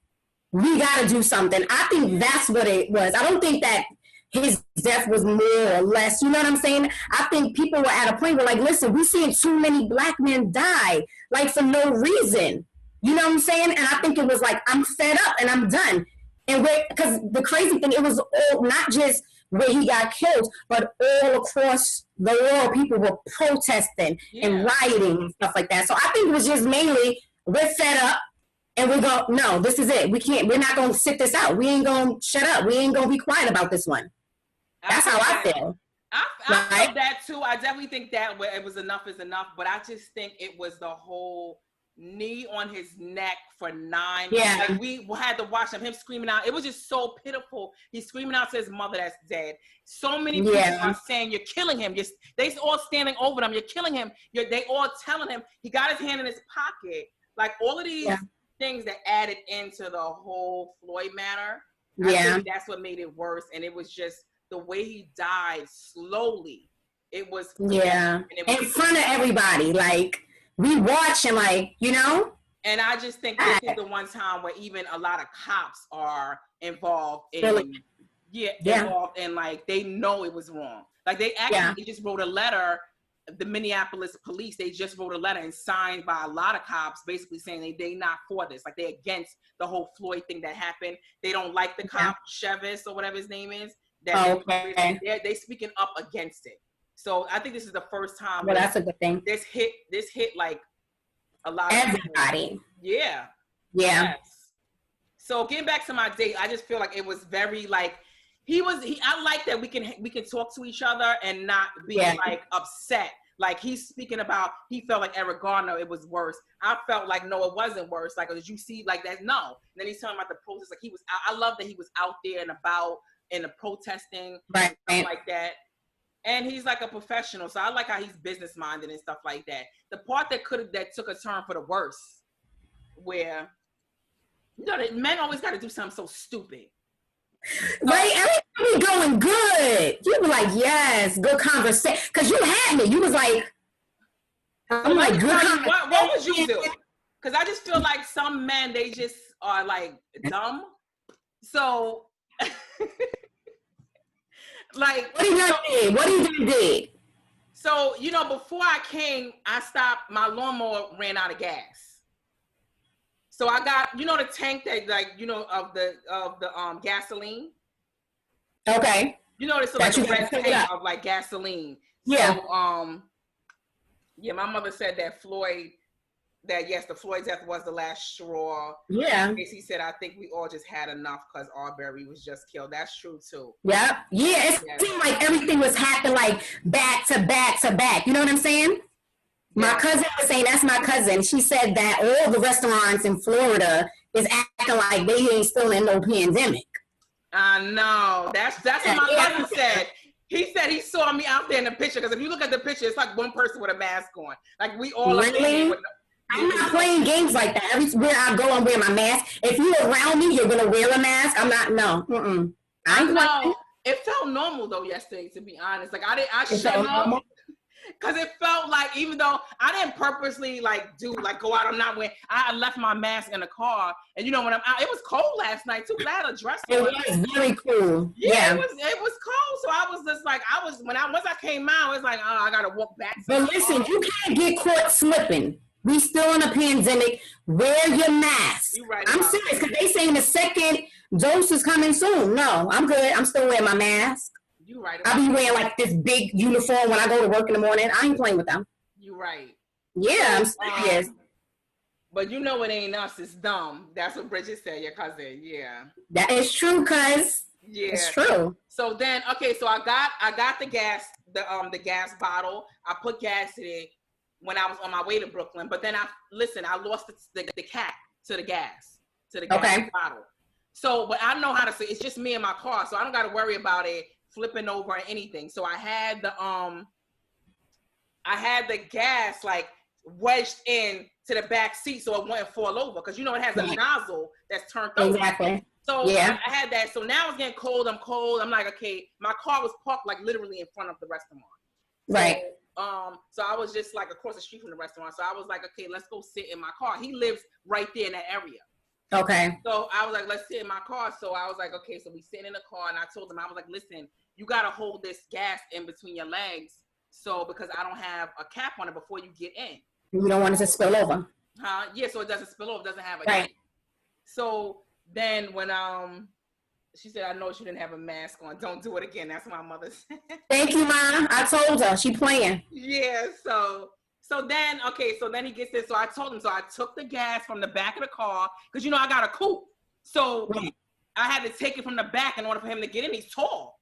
We got to do something. I think that's what it was. I don't think that his death was more or less. You know what I'm saying? I think people were at a point where like, listen, we're seeing too many black men die, like for no reason. You know what I'm saying? And I think it was like, I'm fed up and I'm done. And because the crazy thing, it was all, not just where he got killed, but all across the world, people were protesting and rioting and stuff like that. So I think it was just mainly, we're fed up and we go, no, this is it. We're not going to sit this out. We ain't going to shut up. We ain't going to be quiet about this one. That's how I feel. I feel that too. I definitely think that it was enough is enough, but I just think it was the whole knee on his neck for 9. Yeah. Like we had to watch him screaming out. It was just so pitiful. He's screaming out to his mother that's dead. So many people are saying, you're killing him. They all standing over them. You're killing him. They all telling him. He got his hand in his pocket. Like all of these things that added into the whole Floyd matter. I think that's what made it worse. And it was just the way he died slowly. It was in front of everybody. Like we watch and like, you know? And I just think this is the one time where even a lot of cops are involved in, involved in like, they know it was wrong. Like they actually just wrote a letter, the Minneapolis police, they just wrote a letter and signed by a lot of cops basically saying they not for this. Like they're against the whole Floyd thing that happened. They don't like the cop, Chevis or whatever his name is. They speaking up against it. So I think this is the first time. Well, that's a good thing. This hit like a lot of everybody. People. Yeah. Yes. So getting back to my date, I just feel like it was very like I like that we can talk to each other and not be like upset. Like he's speaking about he felt like Eric Garner, it was worse. I felt like no, it wasn't worse. Like did you see like that? No. And then he's talking about the protest. Like I love that he was out there and about in the protesting and stuff like that. And he's like a professional, so I like how he's business minded and stuff like that. The part that took a turn for the worse, where men always got to do something so stupid. Right, everything going good. You were like, yes, good conversation. Because you had me. You was like, I'm like, good conversation. What would you do? Because I just feel like some men, they just are like dumb. So. Like what do you do? So before I came, I stopped. My lawnmower ran out of gas. So I got the tank that of the gasoline. Okay. This is like a red tank of like gasoline. Yeah. So my mother said that the Floyd death was the last straw. Yeah. He said, I think we all just had enough because Arbery was just killed. That's true too. Yep. Yeah. It seemed like everything was happening like back to back to back. You know what I'm saying? My cousin was saying, that's my cousin. She said that all the restaurants in Florida is acting like they ain't still in no pandemic. I know. That's what my cousin said. He said he saw me out there in the picture because if you look at the picture, it's like one person with a mask on. Like we all really? I'm not playing games like that. Everywhere I go, I'm wearing my mask. If you're around me, you're gonna wear a mask. I'm not. No. I know. It felt normal though yesterday, to be honest. Like I shut up because it felt like even though I didn't purposely go out, I'm not wearing. I left my mask in the car, and when I'm out, it was cold last night too. But I had a dress on. It was very cool. Yeah, it was cold. So I was just like, once I came out, it's like, oh, I gotta walk back. But listen, you can't get caught slipping. We still in a pandemic. Wear your mask. I'm serious because they saying the second dose is coming soon. No, I'm good. I'm still wearing my mask. You right. I'll be wearing like this big uniform when I go to work in the morning. I ain't playing with them. You right. Yeah, I'm serious. But you know it ain't us, it's dumb. That's what Bridget said, your cousin. Yeah. That is true, cuz. Yeah. It's true. So then, okay, so I got the gas bottle. I put gas in it when I was on my way to Brooklyn. But then I lost the cap to the gas bottle. So, but I know how to say it's just me in my car, so I don't got to worry about it flipping over or anything. So I had the gas like wedged in to the back seat so it wouldn't fall over, because you know it has a nozzle that's turned over. Exactly. So yeah. I had that. So now it's getting cold. I'm cold. I'm like, okay, my car was parked like literally in front of the restaurant. Right. So I was just like across the street from the restaurant. So I was like, okay, let's go sit in my car. He lives right there in that area. Okay. So I was like, let's sit in my car. So I was like, okay, so we sitting in the car, and I told him, I was like, listen, you got to hold this gas in between your legs. So because I don't have a cap on it before you get in. You don't want it to spill over. Yeah, so it doesn't spill over. It doesn't have a right. cap. So then when she said, I know she didn't have a mask on. Don't do it again. That's what my mother said. Thank you, Mom. I told her. She playing. Yeah, so then he gets this. So I told him, so I took the gas from the back of the car, because you know I got a coupe. So I had to take it from the back in order for him to get in. He's tall.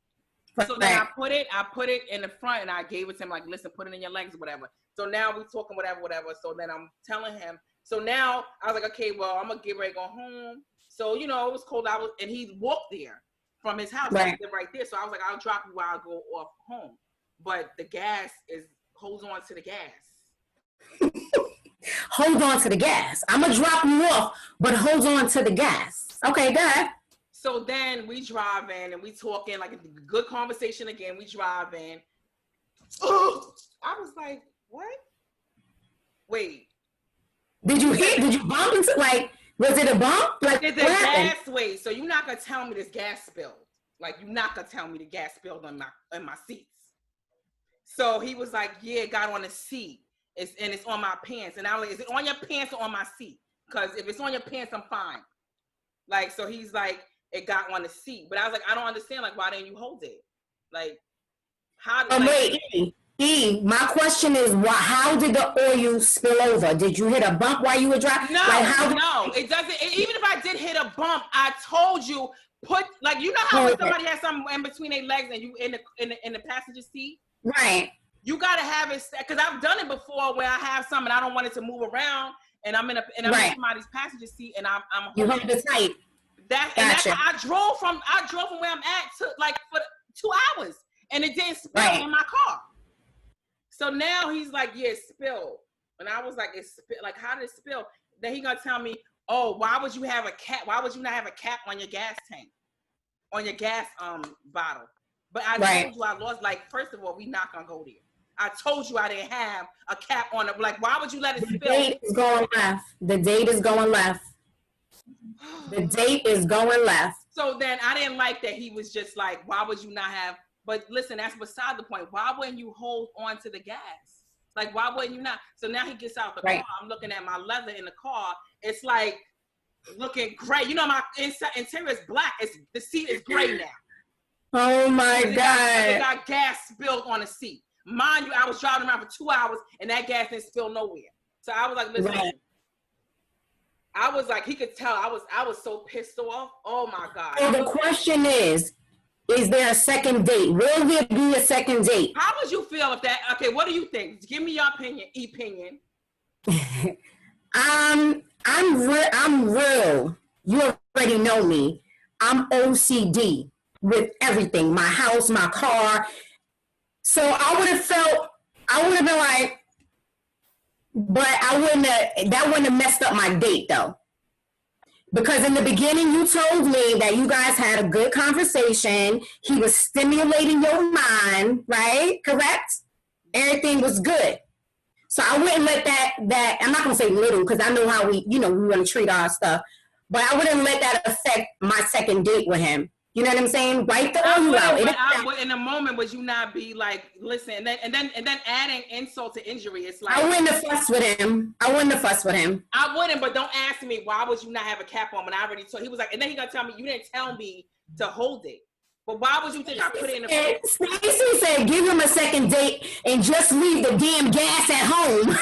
So then I put it in the front, and I gave it to him, like, listen, put it in your legs or whatever. So now we talking whatever. So then I'm telling him. So now I was like, okay, well, I'm gonna get ready to go home. So you know it was cold. And he walked there from his house. Right. He lived right there. So I was like, I'll drop you while I go off home. But the gas holds on to the gas. Hold on to the gas. I'm gonna drop you off, but hold on to the gas. Okay, go ahead. So then we drive in and we talking, like a good conversation again. We drive in. I was like, what? Wait. Did you bump into, like, was it a bump? Like, it's a gas wait. So you're not gonna tell me this gas spilled. Like, you're not gonna tell me the gas spilled on my seats. So he was like, yeah, it got on the seat. It's on my pants. And I was like, is it on your pants or on my seat? Because if it's on your pants, I'm fine. Like, so he's like, it got on the seat. But I was like, I don't understand. Like, why didn't you hold it? Like, how did wait, my question is, how did the oil spill over? Did you hit a bump while you were driving? No, it doesn't. Even if I did hit a bump, I told you, you know how when somebody has something in between their legs and you in the passenger seat? Right. You gotta have it, because I've done it before where I have something and I don't want it to move around, and I'm in somebody's passenger seat and I'm you hold it tight. I drove from where I'm at to like for 2 hours, and it didn't spill in my car. So now he's like, yeah, it spilled. And I was like, like, how did it spill? Then he gonna tell me, oh, why would you have a cap? Why would you not have a cap on your gas tank, on your gas bottle? But I told you I lost. Like, first of all, we not gonna go there. I told you I didn't have a cap on it. Like, why would you let it spill? The date is going left. The date is going left. The date is going left. So then I didn't like that he was just like, why would you not have? But listen, that's beside the point. Why wouldn't you hold on to the gas? Like, why wouldn't you not? So now he gets out the car. I'm looking at my leather in the car. It's like looking gray. You know, my interior is black. The seat is gray now. Oh my God. It got gas spilled on the seat. Mind you, I was driving around for 2 hours and that gas didn't spill nowhere. So I was like, listen. I was like, he could tell. I was so pissed off. Oh my God. So the question is there a second date? Will there be a second date? How would you feel if that? Okay, what do you think? Give me your opinion. I'm real. You already know me. I'm OCD with everything. My house, my car. So I would have been like, but that wouldn't have messed up my date though. Because in the beginning, you told me that you guys had a good conversation. He was stimulating your mind, right? Correct? Everything was good. So I wouldn't let that I'm not going to say little, because I know how we want to treat our stuff. But I wouldn't let that affect my second date with him. You know what I'm saying? Wipe the oil out. In a moment, would you not be like, listen, and then adding insult to injury? It's like, I wouldn't have fussed with him. I wouldn't, but don't ask me why would you not have a cap on when I already told. He was like, and then he gonna tell me you didn't tell me to hold it. But why would you think I put it in the? Stacey said, give him a second date and just leave the damn gas at home.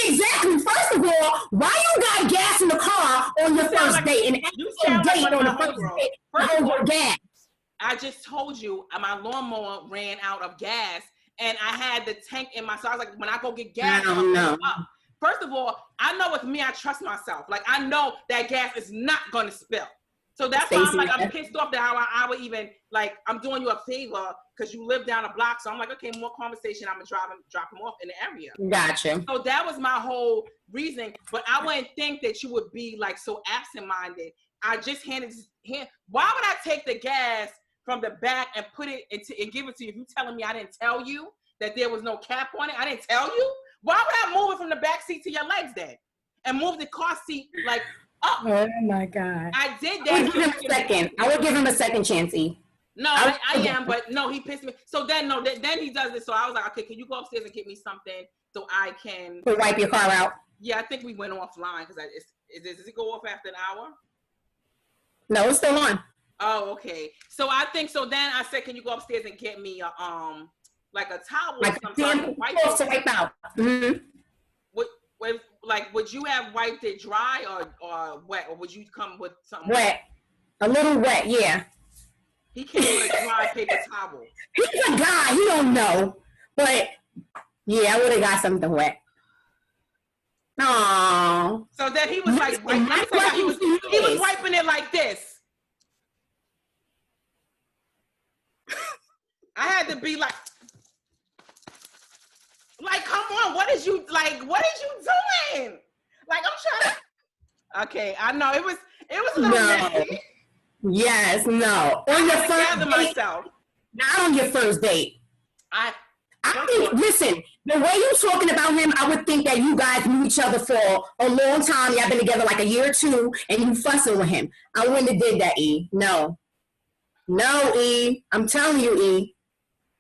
Exactly. First of all, why you got gas in the car on your first date and you sound like on the first date? First of all, gas. I just told you my lawnmower ran out of gas and I had the tank in my. So I was like, when I go get gas, I'm gonna fill up. First of all, I know with me, I trust myself. Like I know that gas is not gonna spill. So that's why I'm like, I'm pissed off that I would even, like, I'm doing you a favor because you live down a block. So I'm like, okay, more conversation. I'm going to drop him off in the area. Gotcha. So that was my whole reason. But I wouldn't think that you would be, like, so absent-minded. I just handed. Why would I take the gas from the back and put it and give it to you if you telling me I didn't tell you that there was no cap on it? I didn't tell you? Why would I move it from the back seat to your legs then? And move the car seat, like, up. Oh my God. I did that. I would give him a second chance, E. No, I am, but no, he pissed me. So then he does this. So I was like, okay, can you go upstairs and get me something so I can wipe your car out? Yeah, I think we went offline because does it go off after an hour? No, it's still on. Oh, okay. So I think so. Then I said, can you go upstairs and get me like a towel or something? To wipe out. Mm-hmm. Would you have wiped it dry or wet, or would you come with something wet? A little wet, yeah. He came with a dry paper towel. He's a guy. He don't know, but yeah, I would have got something wet. Aww. So then he was like, he was wiping it like this. I had to be like, come on, what is you doing? Like, I'm trying to. Okay, I know it was a little messy. Yes, no. On your first date, myself. Not on your first date. I think. Listen, the way you're talking about him, I would think that you guys knew each other for a long time. Y'all been together like a year or two, and you fussing with him. I wouldn't have did that, E. No, E. I'm telling you, E.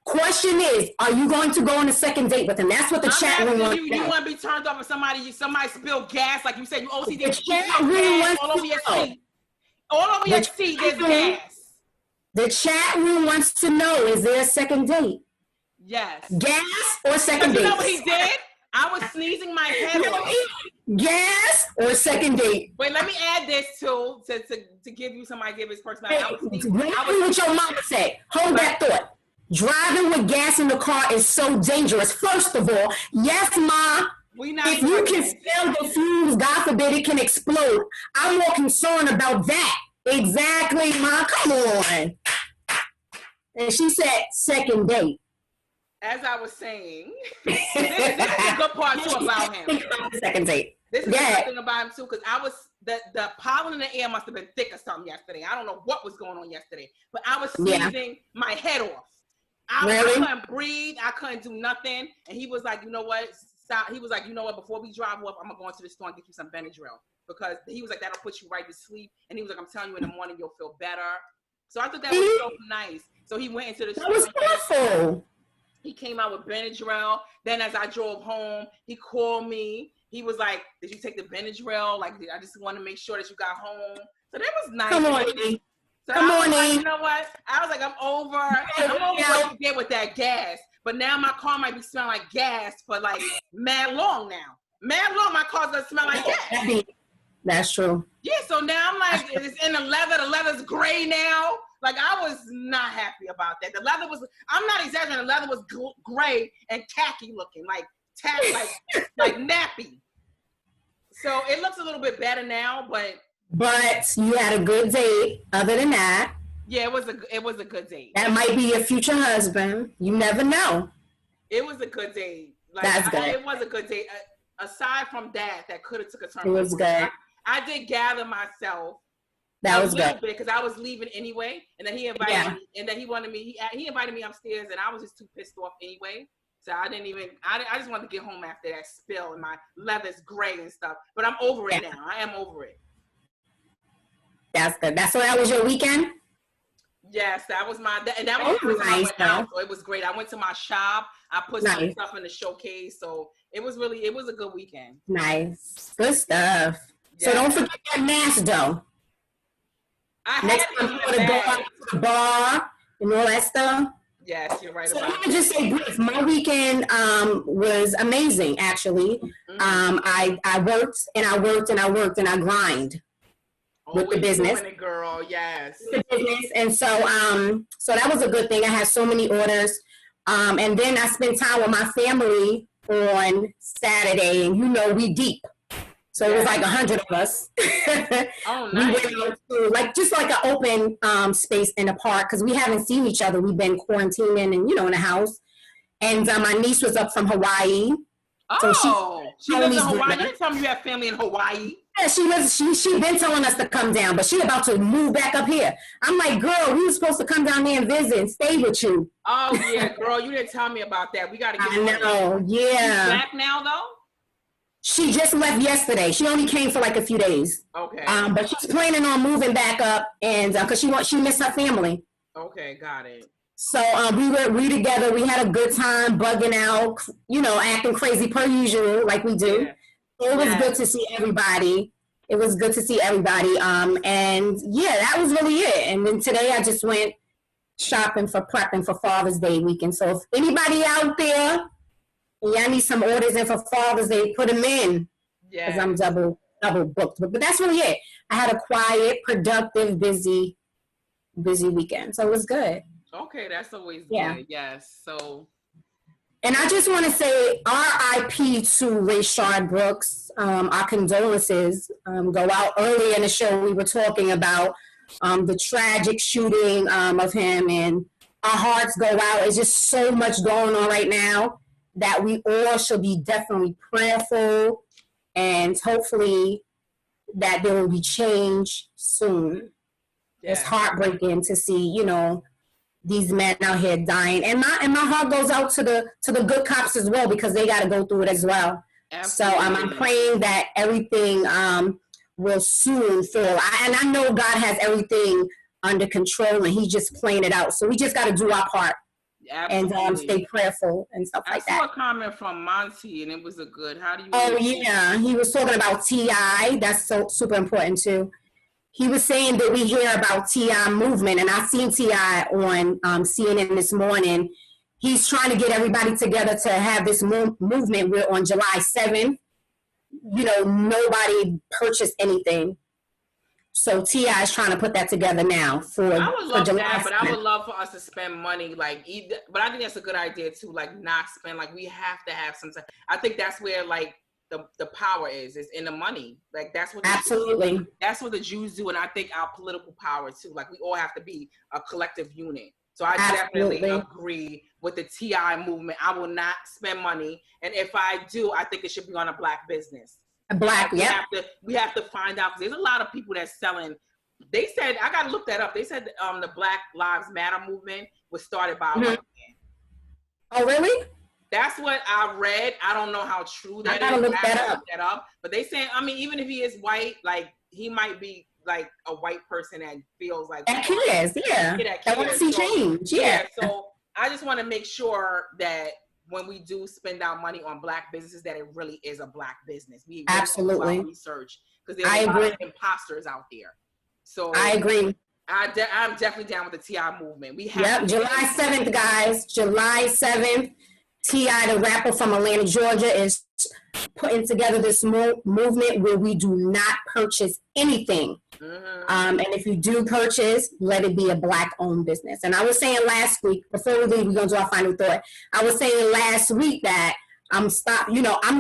Question is, are you going to go on a second date with him? That's what the chat room wants to know. You want to be turned off if somebody spilled gas, like you said, you OCD. The chat room wants all over your seat. All over your seat, there's gas. The chat room wants to know, is there a second date? Yes. Gas or second date? You know what he did? I was sneezing my head off. Gas or second date? Wait, let me add this to give you some idea of his personality. I was what your mama said. Hold that thought. Driving with gas in the car is so dangerous. First of all, yes, Ma, if you can smell the fumes, God forbid it can explode. I'm more concerned about that. Exactly, Ma. Come on. And she said second date. As I was saying, this is a good part too about him. Think about the second date. This is a good thing about him too, because the pollen in the air must have been thick or something yesterday. I don't know what was going on yesterday, but I was sneezing my head off. I couldn't breathe. I couldn't do nothing. And he was like, you know what? Stop. He was like, you know what? Before we drive off, I'm going to go into the store and get you some Benadryl. Because he was like, that'll put you right to sleep. And he was like, I'm telling you, in the morning, you'll feel better. So I thought that was so nice. So he went into the store. That was awful. He came out with Benadryl. Then as I drove home, he called me. He was like, did you take the Benadryl? Like, I just want to make sure that you got home. So that was nice. Come on, So Good morning. Like, you know what? I was like, I'm over what you did with that gas. But now my car might be smelling like gas for like mad long now. Mad long, my car's gonna smell like gas. That's true. Yeah, so now I'm like, it's in the leather. The leather's gray now. Like, I was not happy about that. The leather was, I'm not exaggerating, the leather was gray and khaki looking, like tacky, like nappy. So it looks a little bit better now, but you had a good date. Other than that, yeah, it was a good date. That might be your future husband. You never know. It was a good date. Like, that's good. It was a good date. Aside from that could have took a turn. It was good. I did gather myself. That was good because I was leaving anyway, and then he invited me, and then he wanted me. He invited me upstairs, and I was just too pissed off anyway. So I didn't even. I just wanted to get home after that spill, and my leather's gray and stuff. But I'm over it now. I am over it. That's good. So that was your weekend? Yes, that was and that was nice. So it was great. I went to my shop. I put some stuff in the showcase. So it was a good weekend. Nice. Good stuff. Yeah. So don't forget that mask though. Next time you want to go out to the bar and all that stuff. Yes, you're right So about let me just say brief. My weekend was amazing, actually. I worked and I worked and I worked and I grind with the Always business. doing it, girl. Yes. The business. And so that was a good thing. I had so many orders. And then I spent time with my family on Saturday, and we deep. So it was like 100 of us. Oh, We nice. went out to just like an open space in the park because we haven't seen each other. We've been quarantining and in the house. And my niece was up from Hawaii. Oh, so she lives in Hawaii. You didn't tell me you have family in Hawaii. Yeah, she been telling us to come down, but she about to move back up here. I'm like, girl, we were supposed to come down there and visit and stay with you. Oh yeah, girl, you didn't tell me about that. We got to get. I know, yeah. She's back now though. She just left yesterday. She only came for like a few days. Okay. But she's planning on moving back up, and because she missed her family. Okay, got it. So we together. We had a good time, bugging out, acting crazy per usual, like we do. Yeah. It was good to see everybody. And yeah, that was really it. And then today I just went shopping for prepping for Father's Day weekend. So if anybody out there, y'all need some orders in for Father's Day, put them in. Yeah. Because I'm double booked. But that's really it. I had a quiet, productive, busy weekend. So it was good. Okay, that's always good. Yes. So. And I just want to say R.I.P. to Rayshard Brooks. Our condolences go out. Early in the show, we were talking about the tragic shooting of him, and our hearts go out. It's just so much going on right now that we all should be definitely prayerful, and hopefully that there will be change soon. Yeah. It's heartbreaking to see, these men out here dying, and my heart goes out to the good cops as well, because they got to go through it as well. Absolutely. So I'm praying that everything will soon fall. And I know God has everything under control, and He's just playing it out. So we just got to do our part. Absolutely. And stay prayerful and stuff like that. I saw a comment from Monty, and it was a good. How do you? Oh yeah, he was talking about T.I. That's so super important too. He was saying that we hear about T.I. movement, and I seen T.I. on CNN this morning. He's trying to get everybody together to have this movement where on July 7th, nobody purchased anything. So T.I. is trying to put that together now for I would love July that, 7th. but I would love for us to spend money, but I think that's a good idea too, not spend, we have to have some time. I think that's where, the power is in the money. That's what absolutely that's what the Jews do, and I think our political power too. We all have to be a collective unit. So I definitely agree with the T.I. movement. I will not spend money, and if I do, I think it should be on a Black business. A Black, yeah. We have to find out, because there's a lot of people that's selling. They said, I got to look that up. They said the Black Lives Matter movement was started by a white man. Oh, really? That's what I read. I don't know how true that is. I gotta look that up. But they say, even if he is white, he might be a white person that feels like that cares, yeah. That want to see change, yeah. So I just want to make sure that when we do spend our money on Black businesses, that it really is a Black business. We absolutely research, because there's a lot of imposters out there. So I agree. I'm definitely down with the T.I. movement. We have July 7th, guys. July 7th. T.I., the rapper from Atlanta, Georgia, is putting together this movement where we do not purchase anything. Mm-hmm. And if you do purchase, let it be a Black-owned business. And I was saying last week, before we leave, we're going to do our final thought. I was saying last week that I'm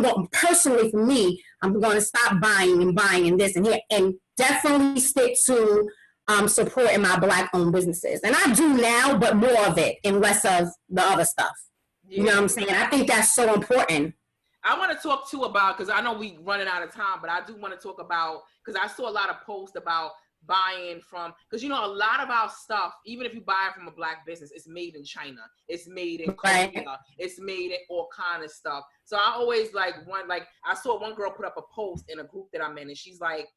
going, personally for me, I'm going to stop buying and this and here, and definitely stick to supporting my Black-owned businesses. And I do now, but more of it and less of the other stuff. Yeah. You know what I'm saying? I think that's so important. I want to talk too about, because I know we running out of time, but I do want to talk about, because I saw a lot of posts about buying from, because a lot of our stuff, even if you buy it from a Black business, it's made in China, it's made in Korea, it's made in all kind of stuff. So I always I saw one girl put up a post in a group that I'm in, and she's like,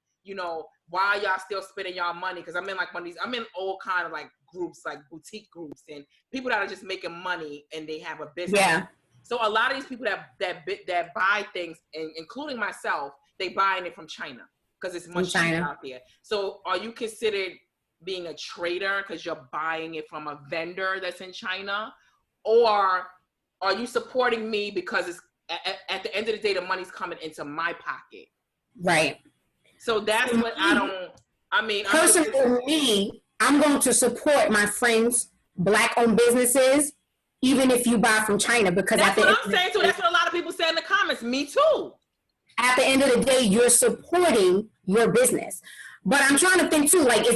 why are y'all still spending y'all money? Because I'm in I'm in all kind of groups, boutique groups, and people that are just making money and they have a business. Yeah. So a lot of these people that buy things, including myself, they buying it from China because it's much cheaper out there. So are you considered being a trader because you're buying it from a vendor that's in China, or are you supporting me because it's at the end of the day the money's coming into my pocket? Right. So that's what Personally, for me, I'm going to support my friends' Black-owned businesses, even if you buy from China, because that's what I'm saying too. That's what a lot of people say in the comments. Me too. At the end of the day, you're supporting your business. But I'm trying to think too, like,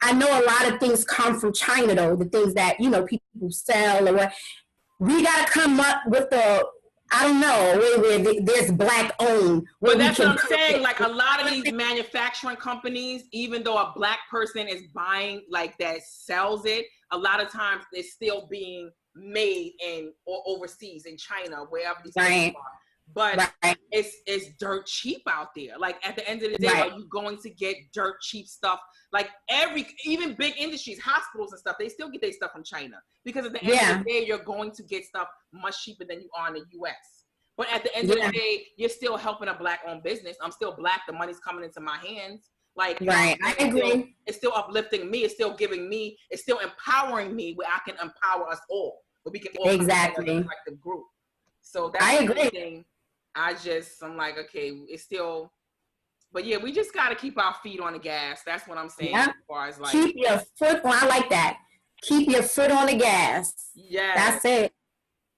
I know a lot of things come from China, though, the things that, you know, people sell or what. We got to come up with I don't know, where there's Black owned. But that's what I'm saying. Like, a lot of these manufacturing companies, even though a Black person is buying, like, that sells it, a lot of times it's still being made or overseas in China, wherever these right. people are. But it's dirt cheap out there. Like, at the end of the day, are you going to get dirt cheap stuff? Like, even big industries, hospitals and stuff, they still get their stuff from China. Because at the end of the day, you're going to get stuff much cheaper than you are in the US. But at the end of the day, you're still helping a Black-owned business. I'm still Black. The money's coming into my hands. Like, I agree. It's still uplifting me. It's still giving me. It's still empowering me where I can empower us all. But we can all come together as a collective group. So that's the thing. I'm like, okay, it's still, but yeah, we just got to keep our feet on the gas. That's what I'm saying. As far as like, keep your foot on. I like that. Keep your foot on the gas. Yeah, that's it.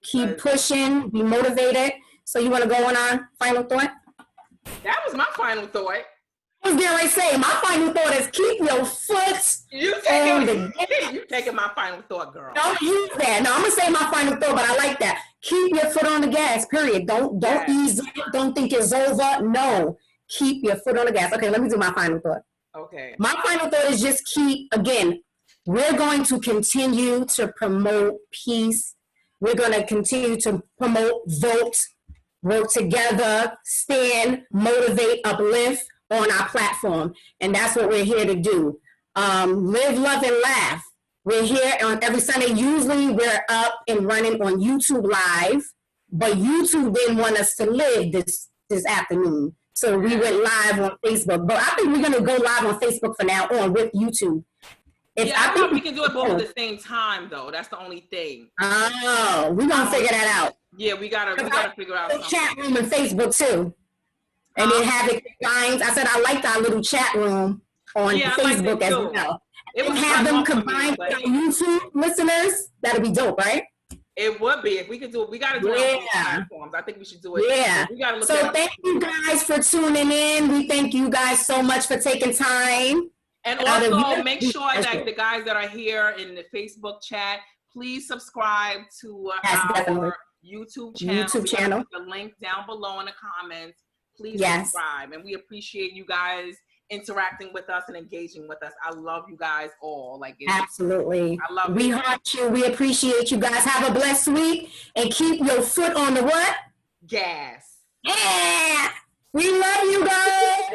Keep pushing. Be motivated. So you want to go on our final thought? That was my final thought. I was going to say, my final thought is keep your foot on the gas. You taking my final thought, girl. Don't use that. No, I'm going to say my final thought, but I like that. Keep your foot on the gas, period. Don't ease up. Don't think it's over. No. Keep your foot on the gas. Okay, let me do my final thought. Okay. My final thought is just we're going to continue to promote peace. We're going to continue to promote vote, work together, stand, motivate, uplift on our platform. And that's what we're here to do. Live, love, and laugh. We're here on every Sunday. Usually we're up and running on YouTube Live, but YouTube didn't want us to live this afternoon. So we went live on Facebook. But I think we're going to go live on Facebook from now on with YouTube. I think we can do it both at the same time, though. That's the only thing. Oh, we're going to figure that out. Yeah, we gotta figure out something. Chat room and Facebook, too. And then have it combined. I said I liked our little chat room on Facebook as well. And have them combined with our YouTube listeners. That'd be dope, right? It would be if we could do it. We got to do it on both platforms. I think we should do it. Yeah. We gotta look thank you guys for tuning in. We thank you guys so much for taking time. And also make sure that the guys that are here in the Facebook chat, please subscribe to our YouTube channel. The link down below in the comments. Please subscribe. And we appreciate you guys interacting with us and engaging with us. I love you guys all. Absolutely. I love We heart you. We appreciate you guys. Have a blessed week and keep your foot on the what? Gas. Yeah. We love you guys.